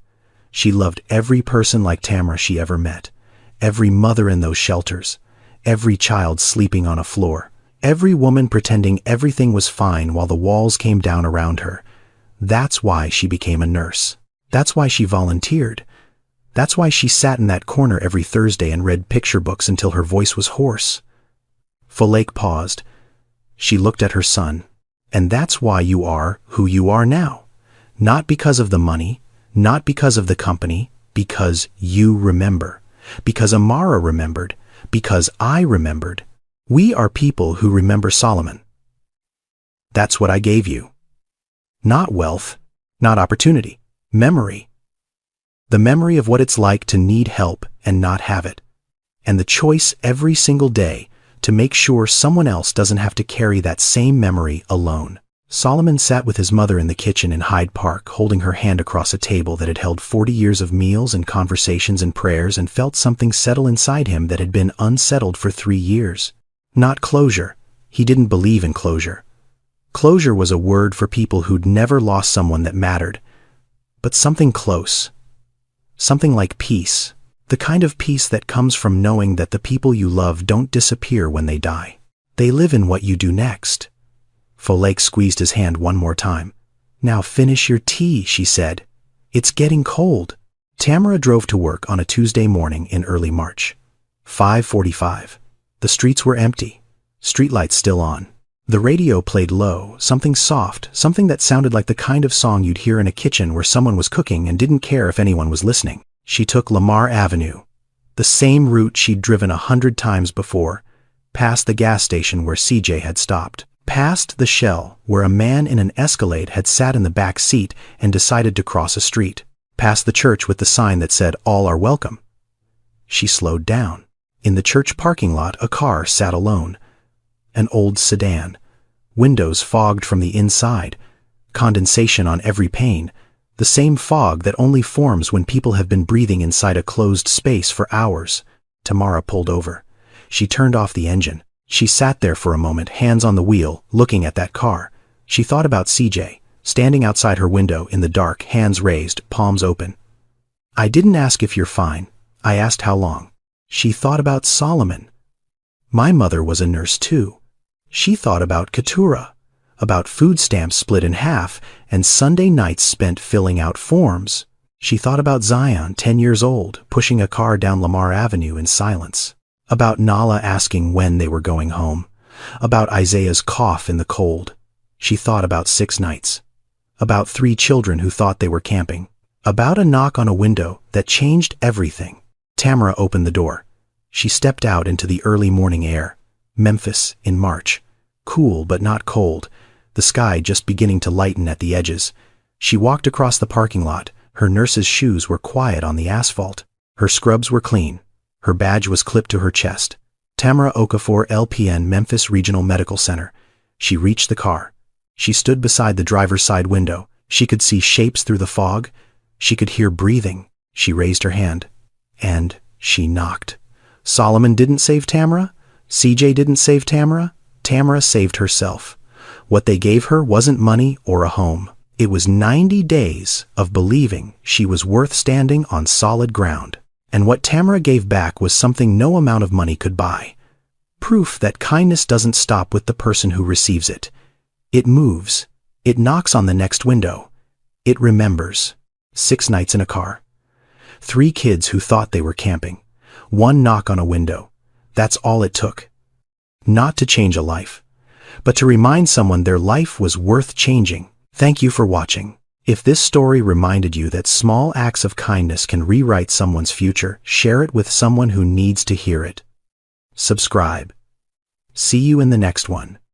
She loved every person like Tamara she ever met. Every mother in those shelters. Every child sleeping on a floor. Every woman pretending everything was fine while the walls came down around her. That's why she became a nurse. That's why she volunteered. That's why she sat in that corner every Thursday and read picture books until her voice was hoarse. Folake paused. She looked at her son. And that's why you are who you are now. Not because of the money, not because of the company, because you remember. Because Amara remembered. Because I remembered. We are people who remember Solomon. That's what I gave you. Not wealth, not opportunity, memory. The memory of what it's like to need help and not have it. And the choice every single day to make sure someone else doesn't have to carry that same memory alone. Solomon sat with his mother in the kitchen in Hyde Park, holding her hand across a table that had held 40 years of meals and conversations and prayers, and felt something settle inside him that had been unsettled for 3 years. Not closure. He didn't believe in closure. Closure was a word for people who'd never lost someone that mattered. But something close. Something like peace. The kind of peace that comes from knowing that the people you love don't disappear when they die. They live in what you do next. Folake squeezed his hand one more time. Now finish your tea, she said. It's getting cold. Tamara drove to work on a Tuesday morning in early March. 5:45. The streets were empty. Streetlights still on. The radio played low, something soft, something that sounded like the kind of song you'd hear in a kitchen where someone was cooking and didn't care if anyone was listening. She took Lamar Avenue, the same route she'd driven 100 times before, past the gas station where CJ had stopped, past the Shell where a man in an Escalade had sat in the back seat and decided to cross a street, past the church with the sign that said, "All are welcome." She slowed down. In the church parking lot, a car sat alone. An old sedan. Windows fogged from the inside. Condensation on every pane. The same fog that only forms when people have been breathing inside a closed space for hours. Tamara pulled over. She turned off the engine. She sat there for a moment, hands on the wheel, looking at that car. She thought about CJ, standing outside her window in the dark, hands raised, palms open. "I didn't ask if you're fine. I asked how long." She thought about Solomon. My mother was a nurse too. She thought about Keturah, about food stamps split in half and Sunday nights spent filling out forms. She thought about Zion, 10 years old, pushing a car down Lamar Avenue in silence. About Nala asking when they were going home. About Isaiah's cough in the cold. She thought about 6 nights. About 3 children who thought they were camping. About a knock on a window that changed everything. Tamara opened the door. She stepped out into the early morning air. Memphis in March. Cool but not cold. The sky just beginning to lighten at the edges. She walked across the parking lot. Her nurse's shoes were quiet on the asphalt. Her scrubs were clean. Her badge was clipped to her chest. Tamara Okafor, LPN, Memphis Regional Medical Center. She reached the car. She stood beside the driver's side window. She could see shapes through the fog. She could hear breathing. She raised her hand. And she knocked. Solomon didn't save Tamara. CJ didn't save Tamara. Tamara saved herself. What they gave her wasn't money or a home. It was 90 days of believing she was worth standing on solid ground. And what Tamara gave back was something no amount of money could buy. Proof that kindness doesn't stop with the person who receives it. It moves. It knocks on the next window. It remembers. 6 nights in a car. 3 kids who thought they were camping. 1 knock on a window. That's all it took. Not to change a life, but to remind someone their life was worth changing. Thank you for watching. If this story reminded you that small acts of kindness can rewrite someone's future, share it with someone who needs to hear it. Subscribe. See you in the next one.